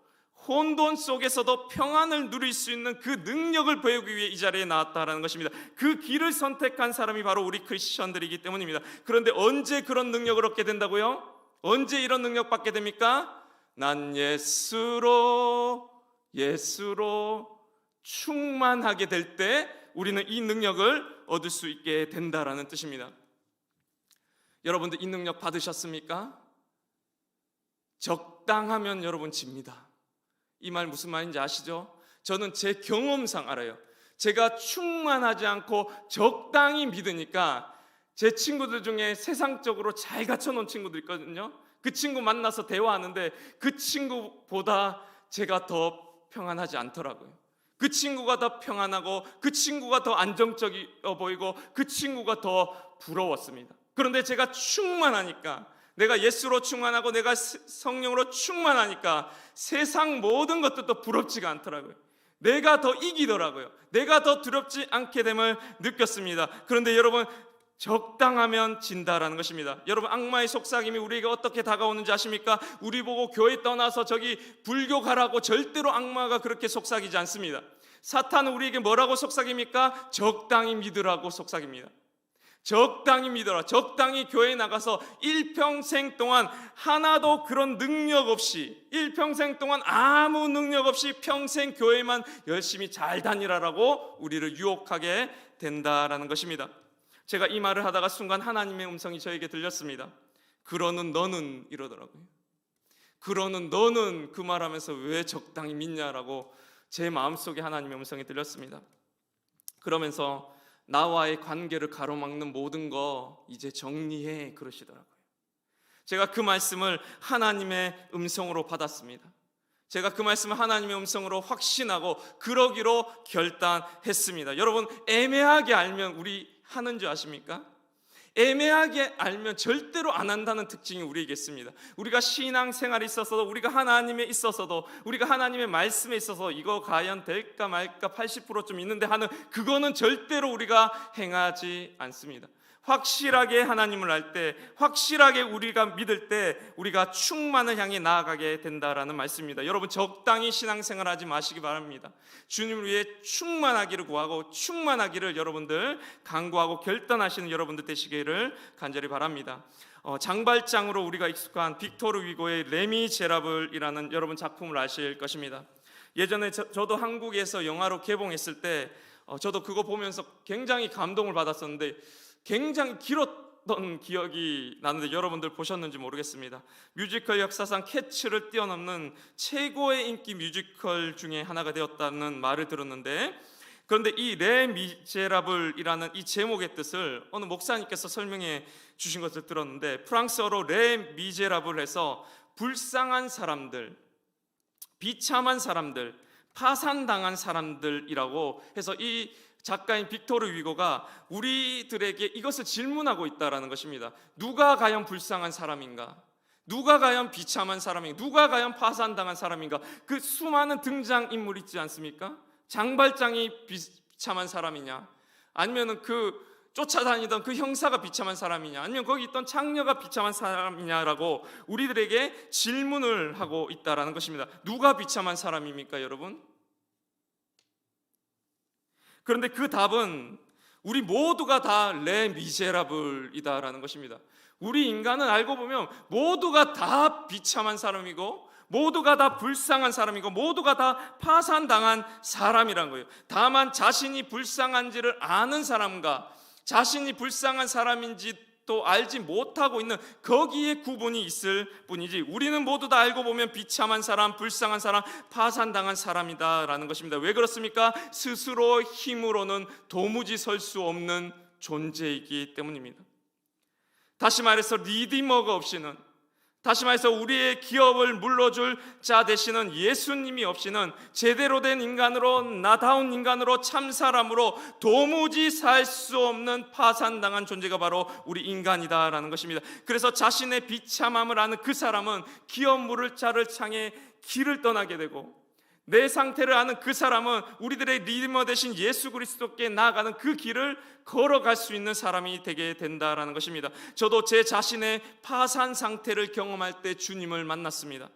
평안을 누릴 수 있는 그 능력을 배우기 위해 이 자리에 나왔다는 것입니다. 그 길을 선택한 사람이 바로 우리 크리스천들이기 때문입니다. 그런데 언제 그런 능력을 얻게 된다고요? 언제 이런 능력 받게 됩니까? 난 예수로 충만하게 될 때 우리는 이 능력을 얻을 수 있게 된다라는 뜻입니다. 여러분들 이 능력 받으셨습니까? 적당하면 여러분 집니다. 이 말 무슨 말인지 아시죠? 저는 제 경험상 알아요. 제가 충만하지 않고 적당히 믿으니까 제 친구들 중에 세상적으로 잘 갖춰놓은 친구들 있거든요. 그 친구 만나서 대화하는데 그 친구보다 제가 더 평안하지 않더라고요. 그 친구가 더 평안하고 그 친구가 더 안정적이어 보이고 그 친구가 더 부러웠습니다. 그런데 제가 충만하니까, 내가 예수로 충만하고 내가 성령으로 충만하니까 세상 모든 것들도 부럽지가 않더라고요. 내가 더 이기더라고요. 내가 더 두렵지 않게 됨을 느꼈습니다. 그런데 여러분, 적당하면 진다라는 것입니다. 여러분, 악마의 속삭임이 우리에게 어떻게 다가오는지 아십니까? 우리 보고 교회 떠나서 저기 불교 가라고 절대로 악마가 그렇게 속삭이지 않습니다. 사탄은 우리에게 뭐라고 속삭입니까? 적당히 믿으라고 속삭입니다. 적당히 믿어라. 적당히 교회에 나가서 일평생 동안 하나도 그런 능력 없이, 일평생 동안 아무 능력 없이 평생 교회만 열심히 잘 다니라라고 우리를 유혹하게 된다라는 것입니다. 제가 이 말을 하다가 순간 하나님의 음성이 저에게 들렸습니다. 그러는 너는 이러더라고요. 그러는 너는 그 말하면서 왜 적당히 믿냐라고 제 마음속에 하나님의 음성이 들렸습니다. 그러면서 나와의 관계를 가로막는 모든 거 이제 정리해 그러시더라고요. 제가 그 말씀을 하나님의 음성으로 받았습니다. 제가 그 말씀을 하나님의 음성으로 확신하고 그러기로 결단했습니다. 여러분, 애매하게 알면 우리 하는 줄 아십니까? 애매하게 알면 절대로 안 한다는 특징이 우리에게 있습니다. 우리가 신앙생활에 있어서도, 우리가 하나님에 있어서도, 우리가 하나님의 말씀에 있어서 이거 과연 될까 말까 80%좀 있는데 하는 그거는 절대로 우리가 행하지 않습니다. 확실하게 하나님을 알 때, 확실하게 우리가 믿을 때 우리가 충만을 향해 나아가게 된다라는 말씀입니다. 여러분, 적당히 신앙생활 하지 마시기 바랍니다. 주님을 위해 충만하기를 구하고 충만하기를 여러분들 간구하고 결단하시는 여러분들 되시기를 간절히 바랍니다. 장발장으로 우리가 익숙한 빅토르 위고의 레미제라블이라는 여러분 작품을 아실 것입니다. 예전에 저도 한국에서 영화로 개봉했을 때 저도 그거 보면서 굉장히 감동을 받았었는데 굉장히 길었던 기억이 나는데 여러분들 보셨는지 모르겠습니다. 뮤지컬 역사상 캐츠를 뛰어넘는 최고의 인기 뮤지컬 중에 하나가 되었다는 말을 들었는데, 그런데 이 레미제라블이라는 이 제목의 뜻을 어느 목사님께서 설명해 주신 것을 들었는데, 프랑스어로 레미제라블에서 불쌍한 사람들, 비참한 사람들, 파산당한 사람들이라고 해서 이 작가인 빅토르 위고가 우리들에게 이것을 질문하고 있다는 것입니다. 누가 과연 불쌍한 사람인가? 누가 과연 비참한 사람인가? 누가 과연 파산당한 사람인가? 그 수많은 등장인물 있지 않습니까? 장발장이 비참한 사람이냐? 아니면 그 쫓아다니던 그 형사가 비참한 사람이냐? 아니면 거기 있던 창녀가 비참한 사람이냐라고 우리들에게 질문을 하고 있다는 것입니다. 누가 비참한 사람입니까, 여러분? 그런데 그 답은 우리 모두가 다 레미제라블이다라는 것입니다. 우리 인간은 알고 보면 모두가 다 비참한 사람이고 모두가 다 불쌍한 사람이고 모두가 다 파산당한 사람이란 거예요. 다만 자신이 불쌍한지를 아는 사람과 자신이 불쌍한 사람인지 또 알지 못하고 있는 거기에 구분이 있을 뿐이지, 우리는 모두 다 알고 보면 비참한 사람, 불쌍한 사람, 파산당한 사람이다라는 것입니다. 왜 그렇습니까? 스스로 힘으로는 도무지 설 수 없는 존재이기 때문입니다. 다시 말해서 리디머가 없이는, 다시 말해서 우리의 기업을 물러줄 자 되시는 예수님이 없이는 제대로 된 인간으로, 나다운 인간으로, 참사람으로 도무지 살 수 없는 파산당한 존재가 바로 우리 인간이다라는 것입니다. 그래서 자신의 비참함을 아는 그 사람은 기업 물을 자를 향해 길을 떠나게 되고, 내 상태를 아는 그 사람은 우리들의 리디머 되신 예수 그리스도께 나아가는 그 길을 걸어갈 수 있는 사람이 되게 된다라는 것입니다. 저도 제 자신의 파산 상태를 경험할 때 주님을 만났습니다.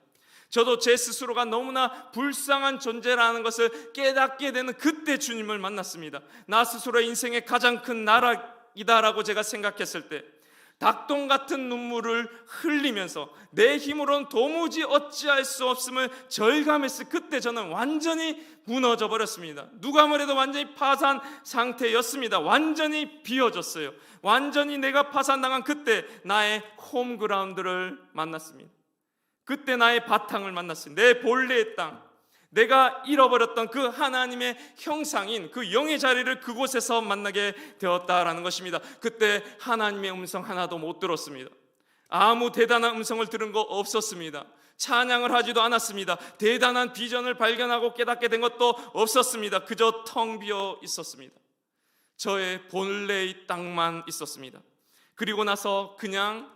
저도 제 스스로가 너무나 불쌍한 존재라는 것을 깨닫게 되는 그때 주님을 만났습니다. 나 스스로의 인생의 가장 큰 나락이다라고 제가 생각했을 때, 닭똥 같은 눈물을 흘리면서 내 힘으로는 도무지 어찌할 수 없음을 절감했을 그때 저는 완전히 무너져 버렸습니다. 누가 뭐래도 완전히 파산 상태였습니다. 완전히 비어졌어요. 완전히 내가 파산당한 그때 나의 홈그라운드를 만났습니다. 그때 나의 바탕을 만났습니다. 내 본래의 땅, 내가 잃어버렸던 그 하나님의 형상인 그 영의 자리를 그곳에서 만나게 되었다라는 것입니다. 그때 하나님의 음성 하나도 못 들었습니다. 아무 대단한 음성을 들은 거 없었습니다. 찬양을 하지도 않았습니다. 대단한 비전을 발견하고 깨닫게 된 것도 없었습니다. 그저 텅 비어 있었습니다. 저의 본래의 땅만 있었습니다. 그리고 나서 그냥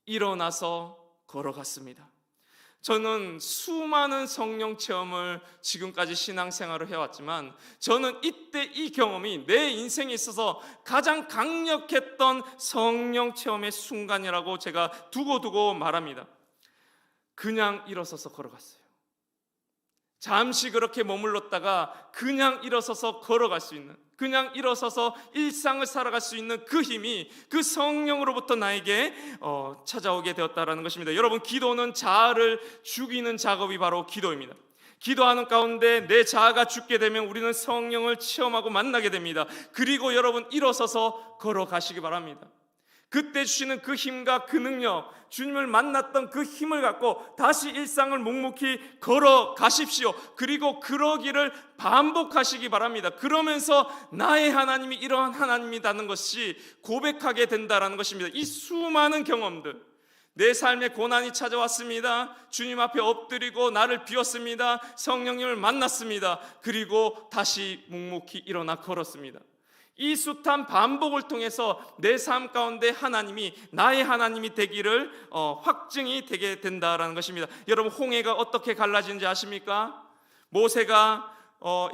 일어나서 걸어갔습니다. 저는 수많은 성령 체험을 지금까지 신앙생활을 해왔지만 저는 이때 이 경험이 내 인생에 있어서 가장 강력했던 성령 체험의 순간이라고 제가 두고두고 말합니다. 그냥 일어서서 걸어갔어요. 잠시 그렇게 머물렀다가 그냥 일어서서 걸어갈 수 있는, 그냥 일어서서 일상을 살아갈 수 있는 그 힘이 그 성령으로부터 나에게 찾아오게 되었다라는 것입니다. 여러분, 기도는 자아를 죽이는 작업이 바로 기도입니다. 기도하는 가운데 내 자아가 죽게 되면 우리는 성령을 체험하고 만나게 됩니다. 그리고 여러분, 일어서서 걸어가시기 바랍니다. 그때 주시는 그 힘과 그 능력, 주님을 만났던 그 힘을 갖고 다시 일상을 묵묵히 걸어가십시오. 그리고 그러기를 반복하시기 바랍니다. 그러면서 나의 하나님이 이러한 하나님이라는 것이 고백하게 된다는 것입니다. 이 수많은 경험들, 내 삶에 고난이 찾아왔습니다. 주님 앞에 엎드리고 나를 비웠습니다. 성령님을 만났습니다. 그리고 다시 묵묵히 일어나 걸었습니다. 이 숱한 반복을 통해서 내 삶 가운데 하나님이 나의 하나님이 되기를 확증이 되게 된다라는 것입니다. 여러분, 홍해가 어떻게 갈라지는지 아십니까? 모세가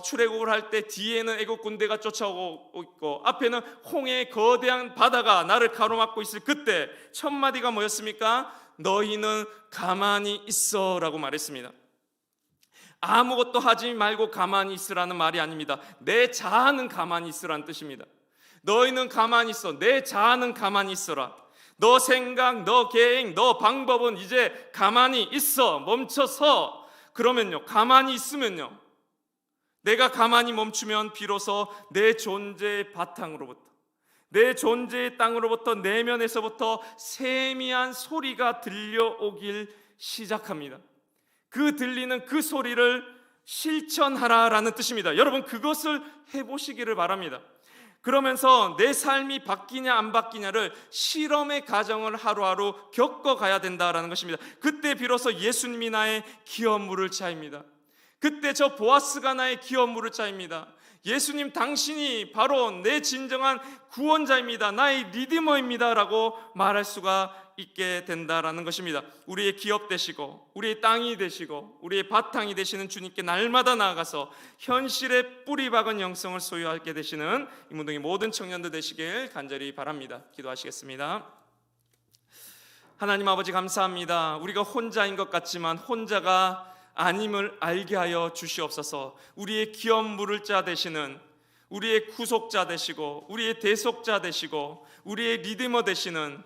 출애굽을 할 때 뒤에는 애국 군대가 쫓아오고 있고 앞에는 홍해의 거대한 바다가 나를 가로막고 있을 그때 첫 마디가 뭐였습니까? 너희는 가만히 있어라고 말했습니다. 아무것도 하지 말고 가만히 있으라는 말이 아닙니다. 내 자아는 가만히 있으라는 뜻입니다. 너희는 가만히 있어. 내 자아는 가만히 있어라. 너 생각, 너 계획, 너 방법은 이제 가만히 있어. 멈춰서. 그러면요, 가만히 있으면요, 내가 가만히 멈추면 비로소 내 존재의 바탕으로부터, 내 존재의 땅으로부터, 내면에서부터 세미한 소리가 들려오길 시작합니다. 그 들리는 그 소리를 실천하라라는 뜻입니다. 여러분, 그것을 해보시기를 바랍니다. 그러면서 내 삶이 바뀌냐 안 바뀌냐를 실험의 과정을 하루하루 겪어가야 된다라는 것입니다. 그때 비로소 예수님이 나의 기업물을 차입니다. 그때 저 보아스가 나의 기업물을 차입니다. 예수님, 당신이 바로 내 진정한 구원자입니다. 나의 리디머입니다 라고 말할 수가 있게 된다라는 것입니다. 우리의 기업 되시고 우리의 땅이 되시고 우리의 바탕이 되시는 주님께 날마다 나아가서 현실의 뿌리 박은 영성을 소유하게 되시는 이문동의 모든 청년들 되시길 간절히 바랍니다. 기도하시겠습니다. 하나님 아버지, 감사합니다. 우리가 혼자인 것 같지만 혼자가 아님을 알게 하여 주시옵소서. 우리의 기업 물을 자 되시는, 우리의 구속자 되시고 우리의 대속자 되시고 우리의 리디머 되시는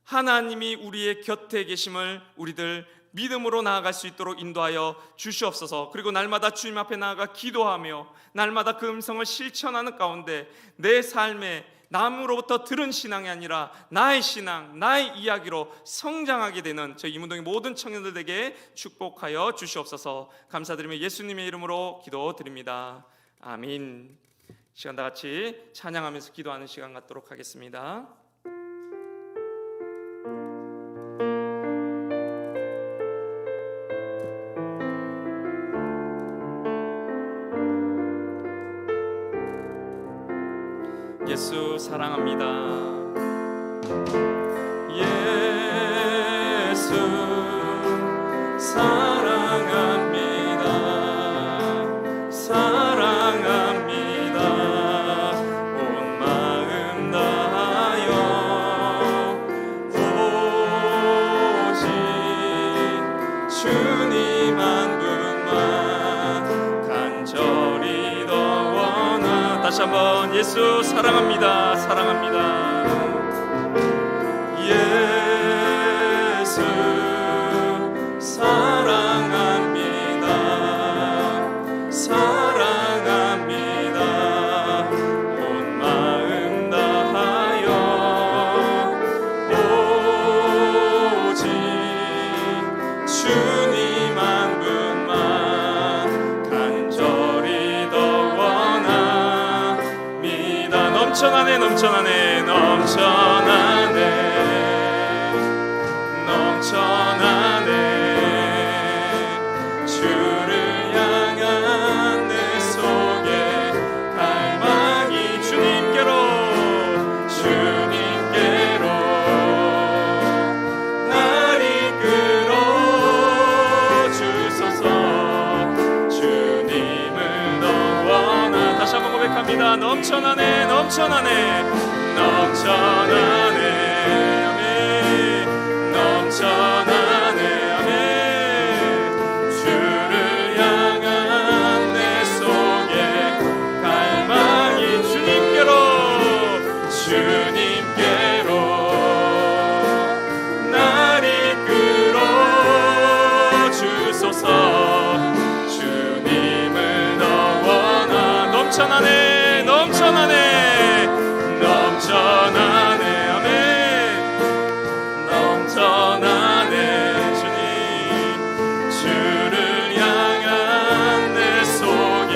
하나님이 우리의 곁에 계심을 우리들 믿음으로 나아갈 수 있도록 인도하여 주시옵소서. 그리고 날마다 주님 앞에 나아가 기도하며 날마다 그 음성을 실천하는 가운데 내 삶에 남으로부터 들은 신앙이 아니라 나의 신앙, 나의 이야기로 성장하게 되는 저희 이문동의 모든 청년들에게 축복하여 주시옵소서. 감사드리며 예수님의 이름으로 기도드립니다. 아멘. 시간 다 같이 찬양하면서 기도하는 시간 갖도록 하겠습니다. 예수 사랑합니다. 예수 사랑합니다. 사랑합니다. 온 마음 다하여 오직 주님 한 분만 간절히 더 원하. 다시 한번 예수 사랑합니다. 사랑합니다. 예수 사랑합니다. 사랑합니다. 온 마음 다하여 오직 주님 한 분만 간절히 더 원합니다. 넘쳐나네 넘쳐나네 넘쳐나네 넘쳐나네. 주를 향한 내 속에 갈망이 주님께로 날 이끌어 넘쳐나네 넘쳐나네 아멘 넘쳐나네 아멘 주를 향한 내 속에 갈망이 주님께로 날 이끌어 주소서 주님을 더 원하 넘쳐나네 넘쳐나네 넘쳐나네 아멘 넘쳐나네 주님 주를 향한 내 속에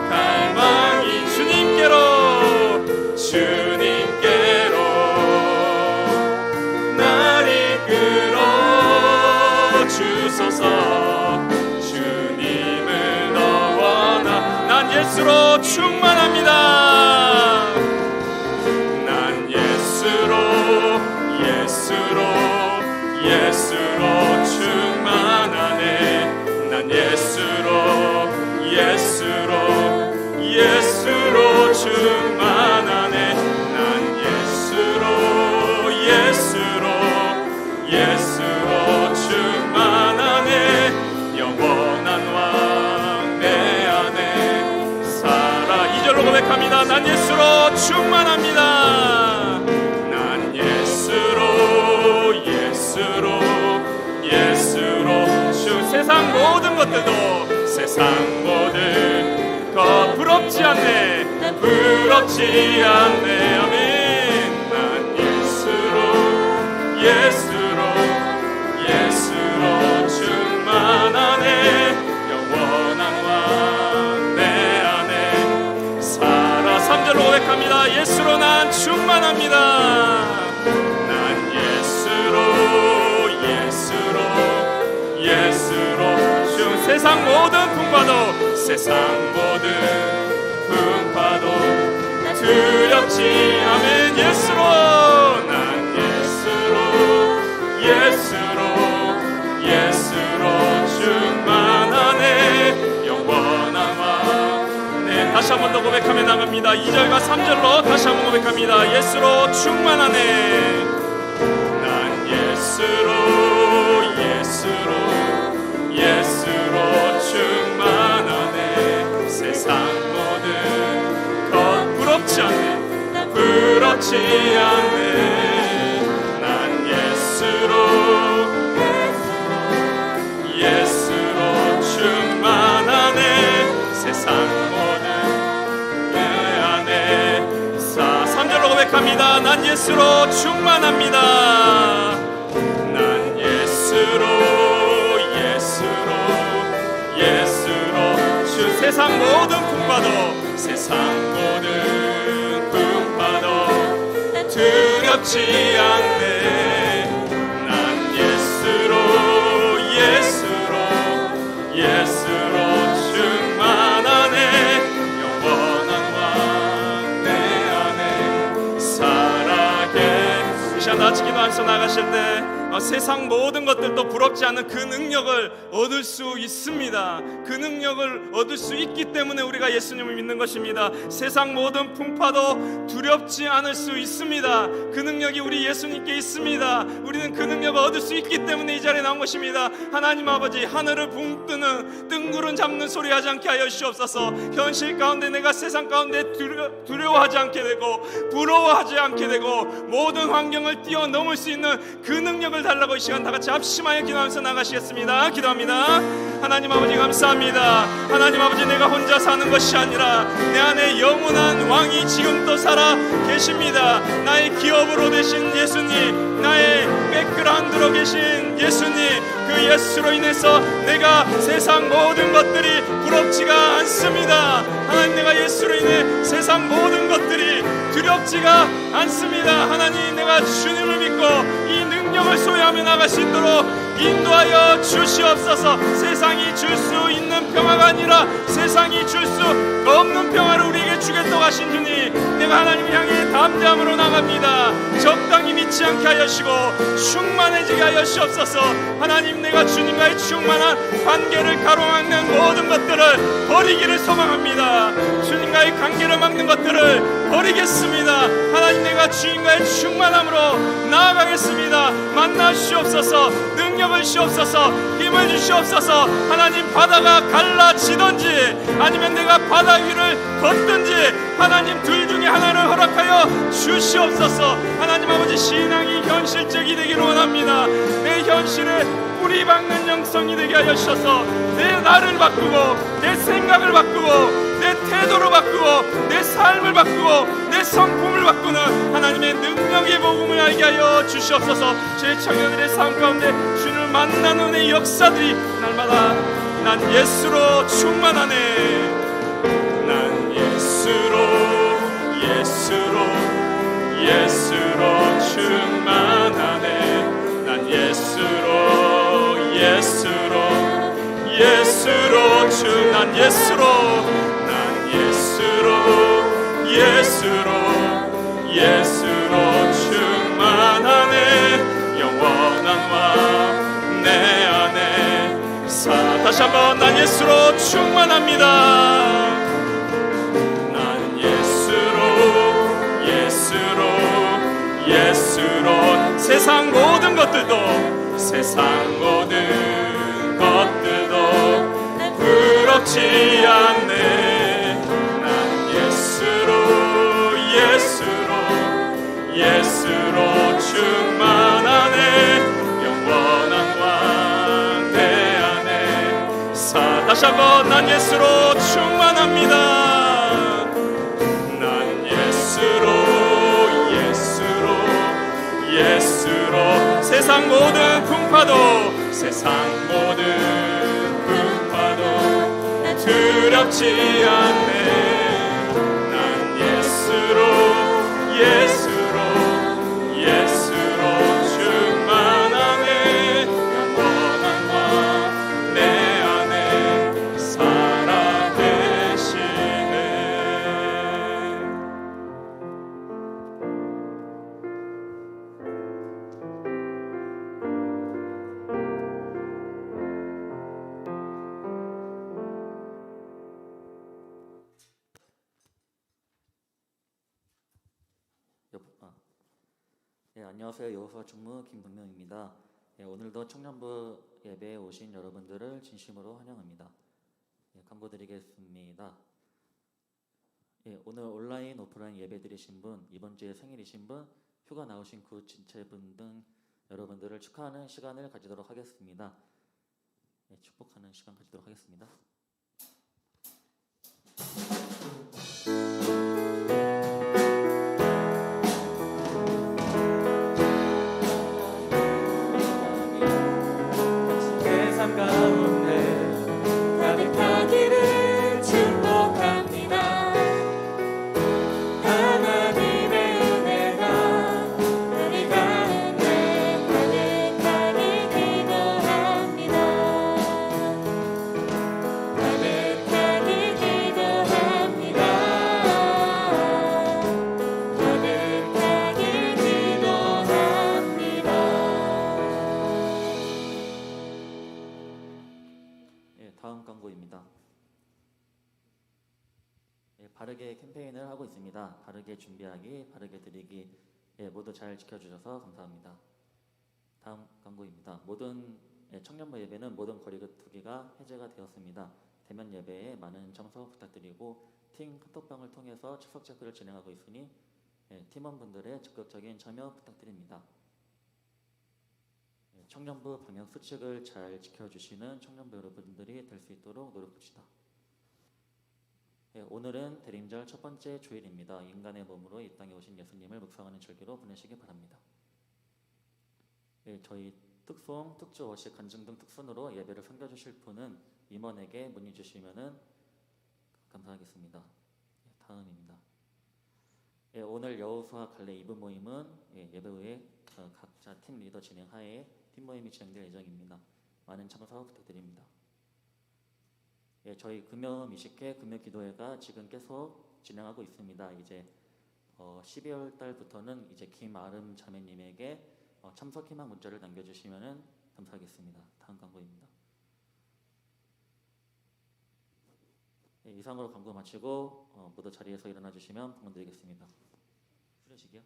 갈망이 주님께로 날 이끌어 주소서 주님을 더 원하 난 예수로 충만합니다 난 예수로 충만하네 난 예수로 충만하네 난 예수로 충만하네 영원한 왕 내 안에 살아 2절로 고백합니다 난 예수로 충만합니다 난 예수로 세상 모든 것들도 세상 모든 것 부럽지 않네 아멘 난 예수로 충만하네 영원한 왕 내 안에 살아 3절로 고백합니다 예수로 난 충만합니다 난 예수로 세상 모든 풍파도 두렵지 아멘 예수로 난 예수로 충만하네 영원한 왕 네 다시 한 번 더 고백하며 나갑니다 2절과 3절로 다시 한 번 고백합니다 예수로 충만하네 난 예수로 충만하네 세상 모든 것 부럽지 않네 난 예수로 충만하네 세상 모든 내 안에 3절로 고백합니다 난 예수로 충만합니다 난 예수로 세상 모든 풍파도 두렵지 않네 난 예수로 충만하네 영원한 왕 내 안에 살아게 이 시간 다 같이 기도하면서 나가실 때 세상 모든 것들도 부럽지 않은 그 능력을 얻을 수 있습니다. 그 능력을 얻을 수 있기 때문에 우리가 예수님을 믿는 것입니다. 세상 모든 풍파도 두렵지 않을 수 있습니다. 그 능력이 우리 예수님께 있습니다. 우리는 그 능력을 얻을 수 있기 때문에 이 자리에 나온 것입니다. 하나님 아버지, 하늘을 붕 뜨는 뜬구름 잡는 소리 하지 않게 하여 주시옵소서. 현실 가운데 내가 세상 가운데 두려워하지 않게 되고 부러워하지 않게 되고 모든 환경을 뛰어넘을 수 있는 그 능력을 달라고 이 시간 다 같이 합심하여 기도하면서 나가시겠습니다. 기도합니다. 하나님 아버지 감사합니다. 하나님 아버지, 내가 혼자 사는 것이 아니라 내 안에 영원한 왕이 지금도 살아 계십니다. 나의 기업으로 되신 예수님, 나의 백그라운드로 계신 예수님, 그 예수로 인해서 내가 세상 모든 것들이 부럽지가 않습니다. 하나님, 내가 예수로 인해 세상 모든 것들이 두렵지가 않습니다. 하나님, 내가 주님을 믿고 이 능력을 소유하며 나갈 수 있도록 인도하여 주시옵소서. 세상이 줄 수 있는 평화가 아니라 세상이 줄 수 없는 평화를 우리에게 주겠다고 하신 주님, 내가 하나님을 향해 담대함으로 나갑니다. 적당히 믿지 않게 하시고 충만해지게 하시옵소서. 하나님, 내가 주님과의 충만한 관계를 가로막는 모든 것들을 버리기를 소망합니다. 주님과의 관계를 막는 것들을 버리겠습니다. 하나님, 내가 주님과의 충만함으로 나아가겠습니다. 만나 주시옵소서. 능력을 주시옵소서. 힘을 주시옵소서. 하나님, 바다가 갈라지든지 아니면 내가 바다 위를 걷든지 하나님, 둘 중에 하나를 허락하여 주시옵소서. 하나님 아버지, 신앙이 현실적이 되기를 원합니다. 내 현실을 뿌리 박는 영성이 되게 하여 주셔서 내 나를 바꾸고 내 생각을 바꾸고 내 태도를 바꾸고 내 삶을 바꾸고 내 성품을 바꾸는 하나님의 능력의 복음을 알게 하여 주시옵소서. 제 청년들의 삶 가운데 주님을 만나는 은혜의 역사들이 날마다 난 예수로 충만하네. 난 예수로 충만하네. 난 예수로 충만하네. 영원한 왕 내 안에 다시 한번 난 예수로 충만합니다. 난 예수로 세상 모든 것들도 부럽지 않네. 난 예수로 충만하네. 영원한 왕 내 안에 다시 한번 난 예수로 충만합니다. 난 예수로 세상 모든 풍파도 두렵지 않네. 난 예수로 충만하네. 영원한 왕 내 안에 살아계시네. 안녕하세요. 여호수아 총무 김동명입니다. 오늘도 청년부 예배에 오신 여러분들을 진심으로 환영합니다. 간구드리겠습니다. 오늘 온라인, 오프라인 예배 드리신 분, 이번 주에 생일이신 분, 휴가 나오신 그 지체분 등 여러분들을 축하하는 시간을 가지도록 하겠습니다. 축복하는 시간 가지도록 하겠습니다. 다음 광고입니다. 바르게 캠페인을 하고 있습니다. 바르게 준비하기, 바르게 드리기, 모두 잘 지켜주셔서 감사합니다. 다음 광고입니다. 모든 청년부 예배는 모든 거리두기가 해제가 되었습니다. 대면 예배에 많은 참석 부탁드리고 팀 카톡방을 통해서 출석 체크를 진행하고 있으니 팀원분들의 적극적인 참여 부탁드립니다. 청년부 방역 수칙을 잘 지켜주시는 청년부 여러분들이 될 수 있도록 노력합시다. 오늘은 대림절 첫 번째 주일입니다. 인간의 몸으로 이 땅에 오신 예수님을 묵상하는 절기로 보내시기 바랍니다. 저희 특송, 특주, 워십, 간증 등 특순으로 예배를 섬겨주실 분은 임원에게 문의 주시면 감사하겠습니다. 다음입니다. 오늘 여호수아 갈래 2부 모임은 예배 후에 각자 팀 리더 진행하에 팀 모임이 진행될 예정입니다. 많은 참석 부탁드립니다. 저희 금요 미식회, 금요 기도회가 지금 계속 진행하고 있습니다. 이제 12월 달부터는 이제 김아름 자매님에게 참석 희망 문자를 남겨주시면 감사하겠습니다. 다음 광고입니다. 네, 이상으로 광고 마치고 모두 자리에서 일어나 주시면 부탁드리겠습니다. 수료식이요?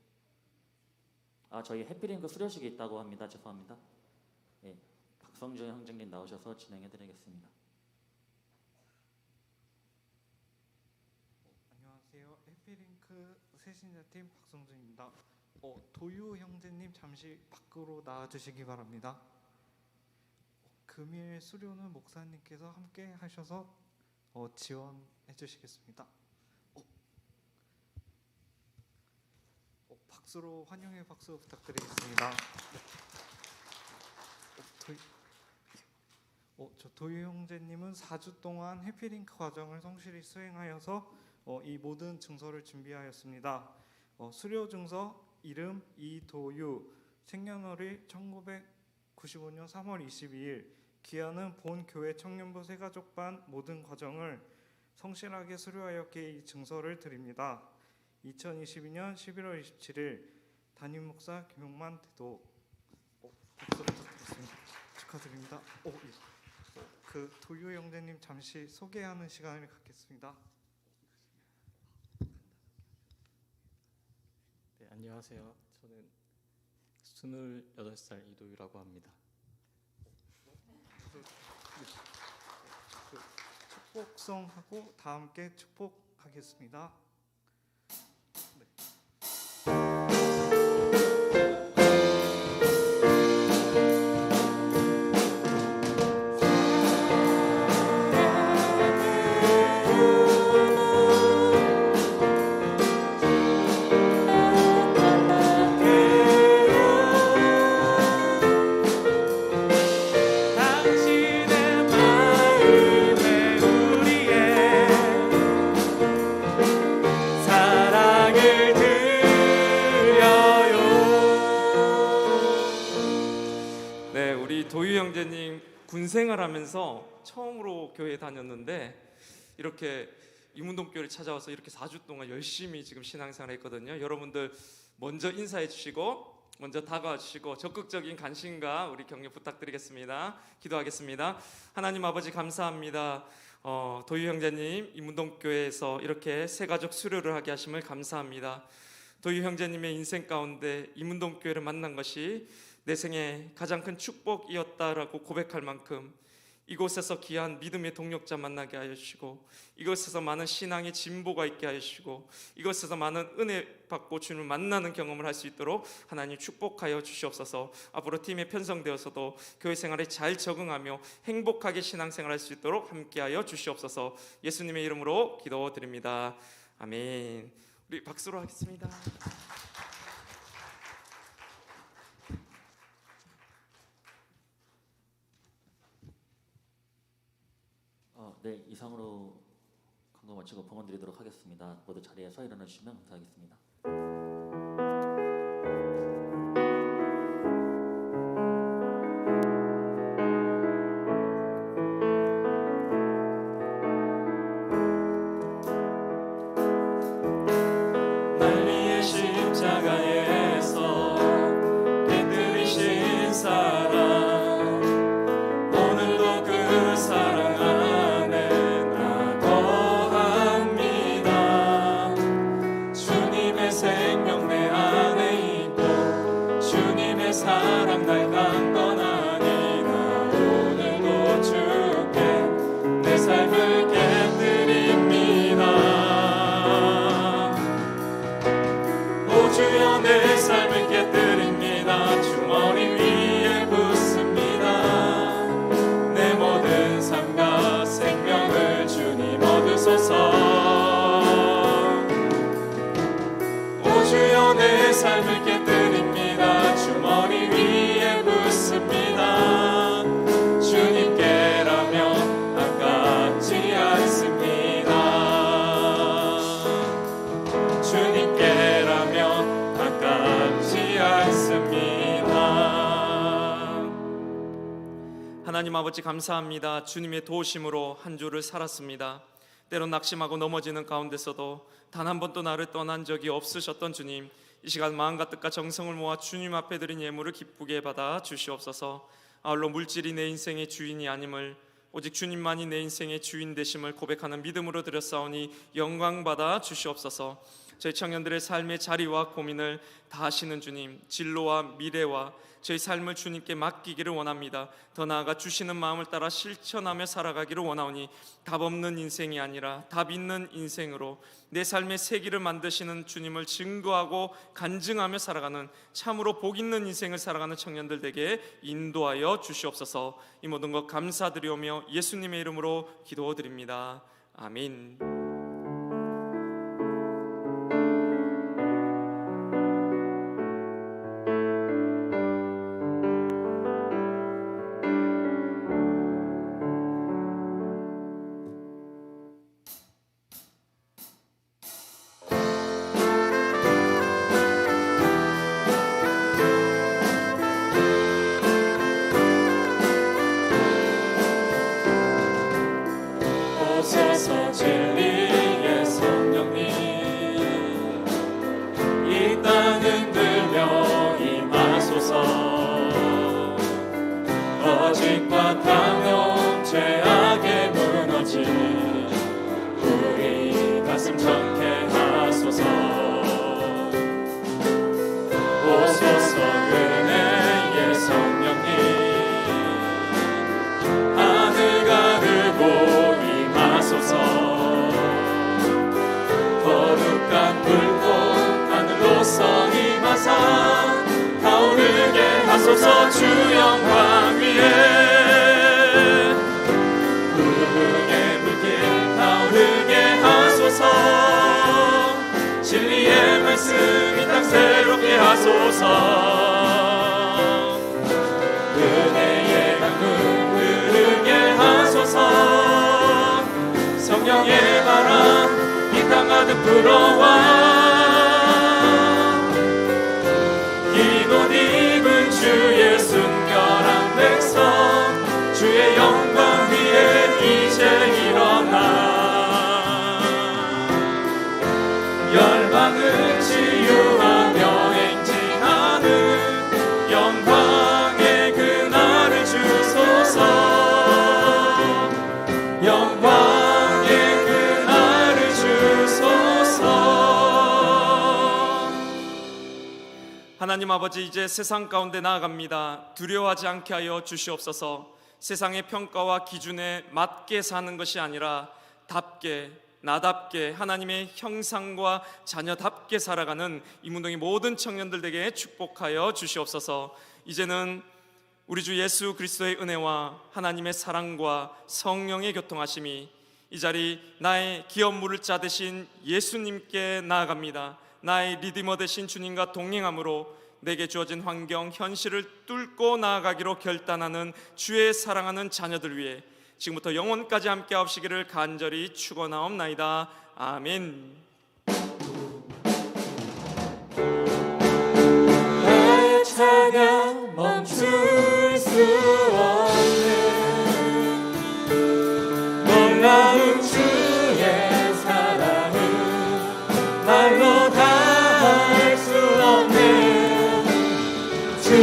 저희 해피링크 수료식이 있다고 합니다. 죄송합니다. 네, 박성준 형제님 나오셔서 진행해드리겠습니다. 안녕하세요. 해피링크 새신자팀 박성준입니다. 도유 형제님 잠시 밖으로 나와주시기 바랍니다. 금일 수료는 목사님께서 함께 하셔서 지원해 주시겠습니다. 박수로 환영의 박수 부탁드리겠습니다. 저 도유 형제님은 4주 동안 해피링크 과정을 성실히 수행하여서 이 모든 증서를 준비하였습니다. 수료 증서 이름 이도유, 생년월일 1995년 3월 22일, 기한은 본 교회 청년부 새가족반 모든 과정을 성실하게 수료하였기에 이 증서를 드립니다. 2022년 11월 27일 담임 목사 김용만 대도. 박수 부탁드리겠습니다. 축하드립니다. 그 도유 형제님 잠시 소개하는 시간을 갖겠습니다. 네, 안녕하세요. 저는 28살 이도유라고 합니다. 축복성하고 다 함께 축복하겠습니다. 도유 형제님 군생활 하면서 처음으로 교회 다녔는데 이렇게 이문동교회를 찾아와서 이렇게 4주 동안 열심히 지금 신앙생활 했거든요. 여러분들 먼저 인사해 주시고 먼저 다가와 주시고 적극적인 관심과 우리 격려 부탁드리겠습니다. 기도하겠습니다. 하나님 아버지 감사합니다. 도유 형제님 이문동교회에서 이렇게 새가족 수료를 하게 하심을 감사합니다. 도유 형제님의 인생 가운데 이문동교회를 만난 것이 내 생에 가장 큰 축복이었다라고 고백할 만큼 이곳에서 귀한 믿음의 동력자 만나게 하여 주시고 이곳에서 많은 신앙의 진보가 있게 하여 주시고 이곳에서 많은 은혜 받고 주님을 만나는 경험을 할 수 있도록 하나님 축복하여 주시옵소서. 앞으로 팀에 편성되어서도 교회 생활에 잘 적응하며 행복하게 신앙생활할 수 있도록 함께하여 주시옵소서. 예수님의 이름으로 기도드립니다. 아멘. 우리 박수로 하겠습니다. 네, 이상으로 광고 마치고 봉헌 드리도록 하겠습니다. 모두 자리에서 일어나 주시면 감사하겠습니다. 난리의 십자가에서 깨뜨리신 사랑 오늘도 그 사랑 생명 내 안에 있고 주님의 사랑 날 강건하니 나 오늘도 주께 내 삶을 깨뜨립니다. 오 주여 내 삶을 깨뜨립니다. 주머니 위에 붓습니다. 내 모든 삶과 생명을 주님 얻으소서. 주여 내 삶을 깨뜨립니다. 주머니 위에 붓습니다. 주님께라면 아깝지 않습니다. 주님께라면 아깝지 않습니다. 하나님 아버지 감사합니다. 주님의 도우심으로 한 주를 살았습니다. 때론 낙심하고 넘어지는 가운데서도 단 한 번도 나를 떠난 적이 없으셨던 주님, 이 시간 마음과 뜻과 정성을 모아 주님 앞에 드린 예물을 기쁘게 받아 주시옵소서. 아울러 물질이 내 인생의 주인이 아님을, 오직 주님만이 내 인생의 주인 되심을 고백하는 믿음으로 드렸사오니 영광 받아 주시옵소서. 저희 청년들의 삶의 자리와 고민을 다 아시는 주님, 진로와 미래와 저희 삶을 주님께 맡기기를 원합니다. 더 나아가 주시는 마음을 따라 실천하며 살아가기를 원하오니 답 없는 인생이 아니라 답 있는 인생으로 내 삶의 세기를 만드시는 주님을 증거하고 간증하며 살아가는 참으로 복 있는 인생을 살아가는 청년들 되게 인도하여 주시옵소서. 이 모든 것 감사드리오며 예수님의 이름으로 기도드립니다. 아멘. 오소서 진리의 성령님, 이 땅은 들며 임하소서. 거짓과 탐욕 죄악에 무너진 우리 가슴 정케 하소서. 오소서 은혜의 성령님, 하늘 가르고 거룩한 불꽃 하늘로서 임하사 타오르게 하소서. 주 영광 위에 부흥의 불길 타오르게 하소서. 진리의 말씀 이 땅 새롭게 하소서. 은혜의 강물 흐르게 하소서. 성령의 바람 이 땅 가득 불어와 이곳 입은 주의 순결한 백성, 주의 영광 위에 이제 일어나 열방을 치유하며 행진하는 영광의 그날을 주소서. 영광의 하나님 아버지, 이제 세상 가운데 나아갑니다. 두려워하지 않게 하여 주시옵소서. 세상의 평가와 기준에 맞게 사는 것이 아니라 답게, 나답게 하나님의 형상과 자녀답게 살아가는 이문동의 모든 청년들에게 축복하여 주시옵소서. 이제는 우리 주 예수 그리스도의 은혜와 하나님의 사랑과 성령의 교통하심이 이 자리 나의 기업물을 자 되신 예수님께 나아갑니다. 나의 리디머 되신 주님과 동행함으로 내게 주어진 환경, 현실을 뚫고 나아가기로 결단하는 주의 사랑하는 자녀들 위해 지금부터 영원까지 함께 하시기를 간절히 축원하옵나이다. 아멘. 나의 찬양 멈출 수 없는 놀라운 주의 사랑은 말로 다 할 수 없는 주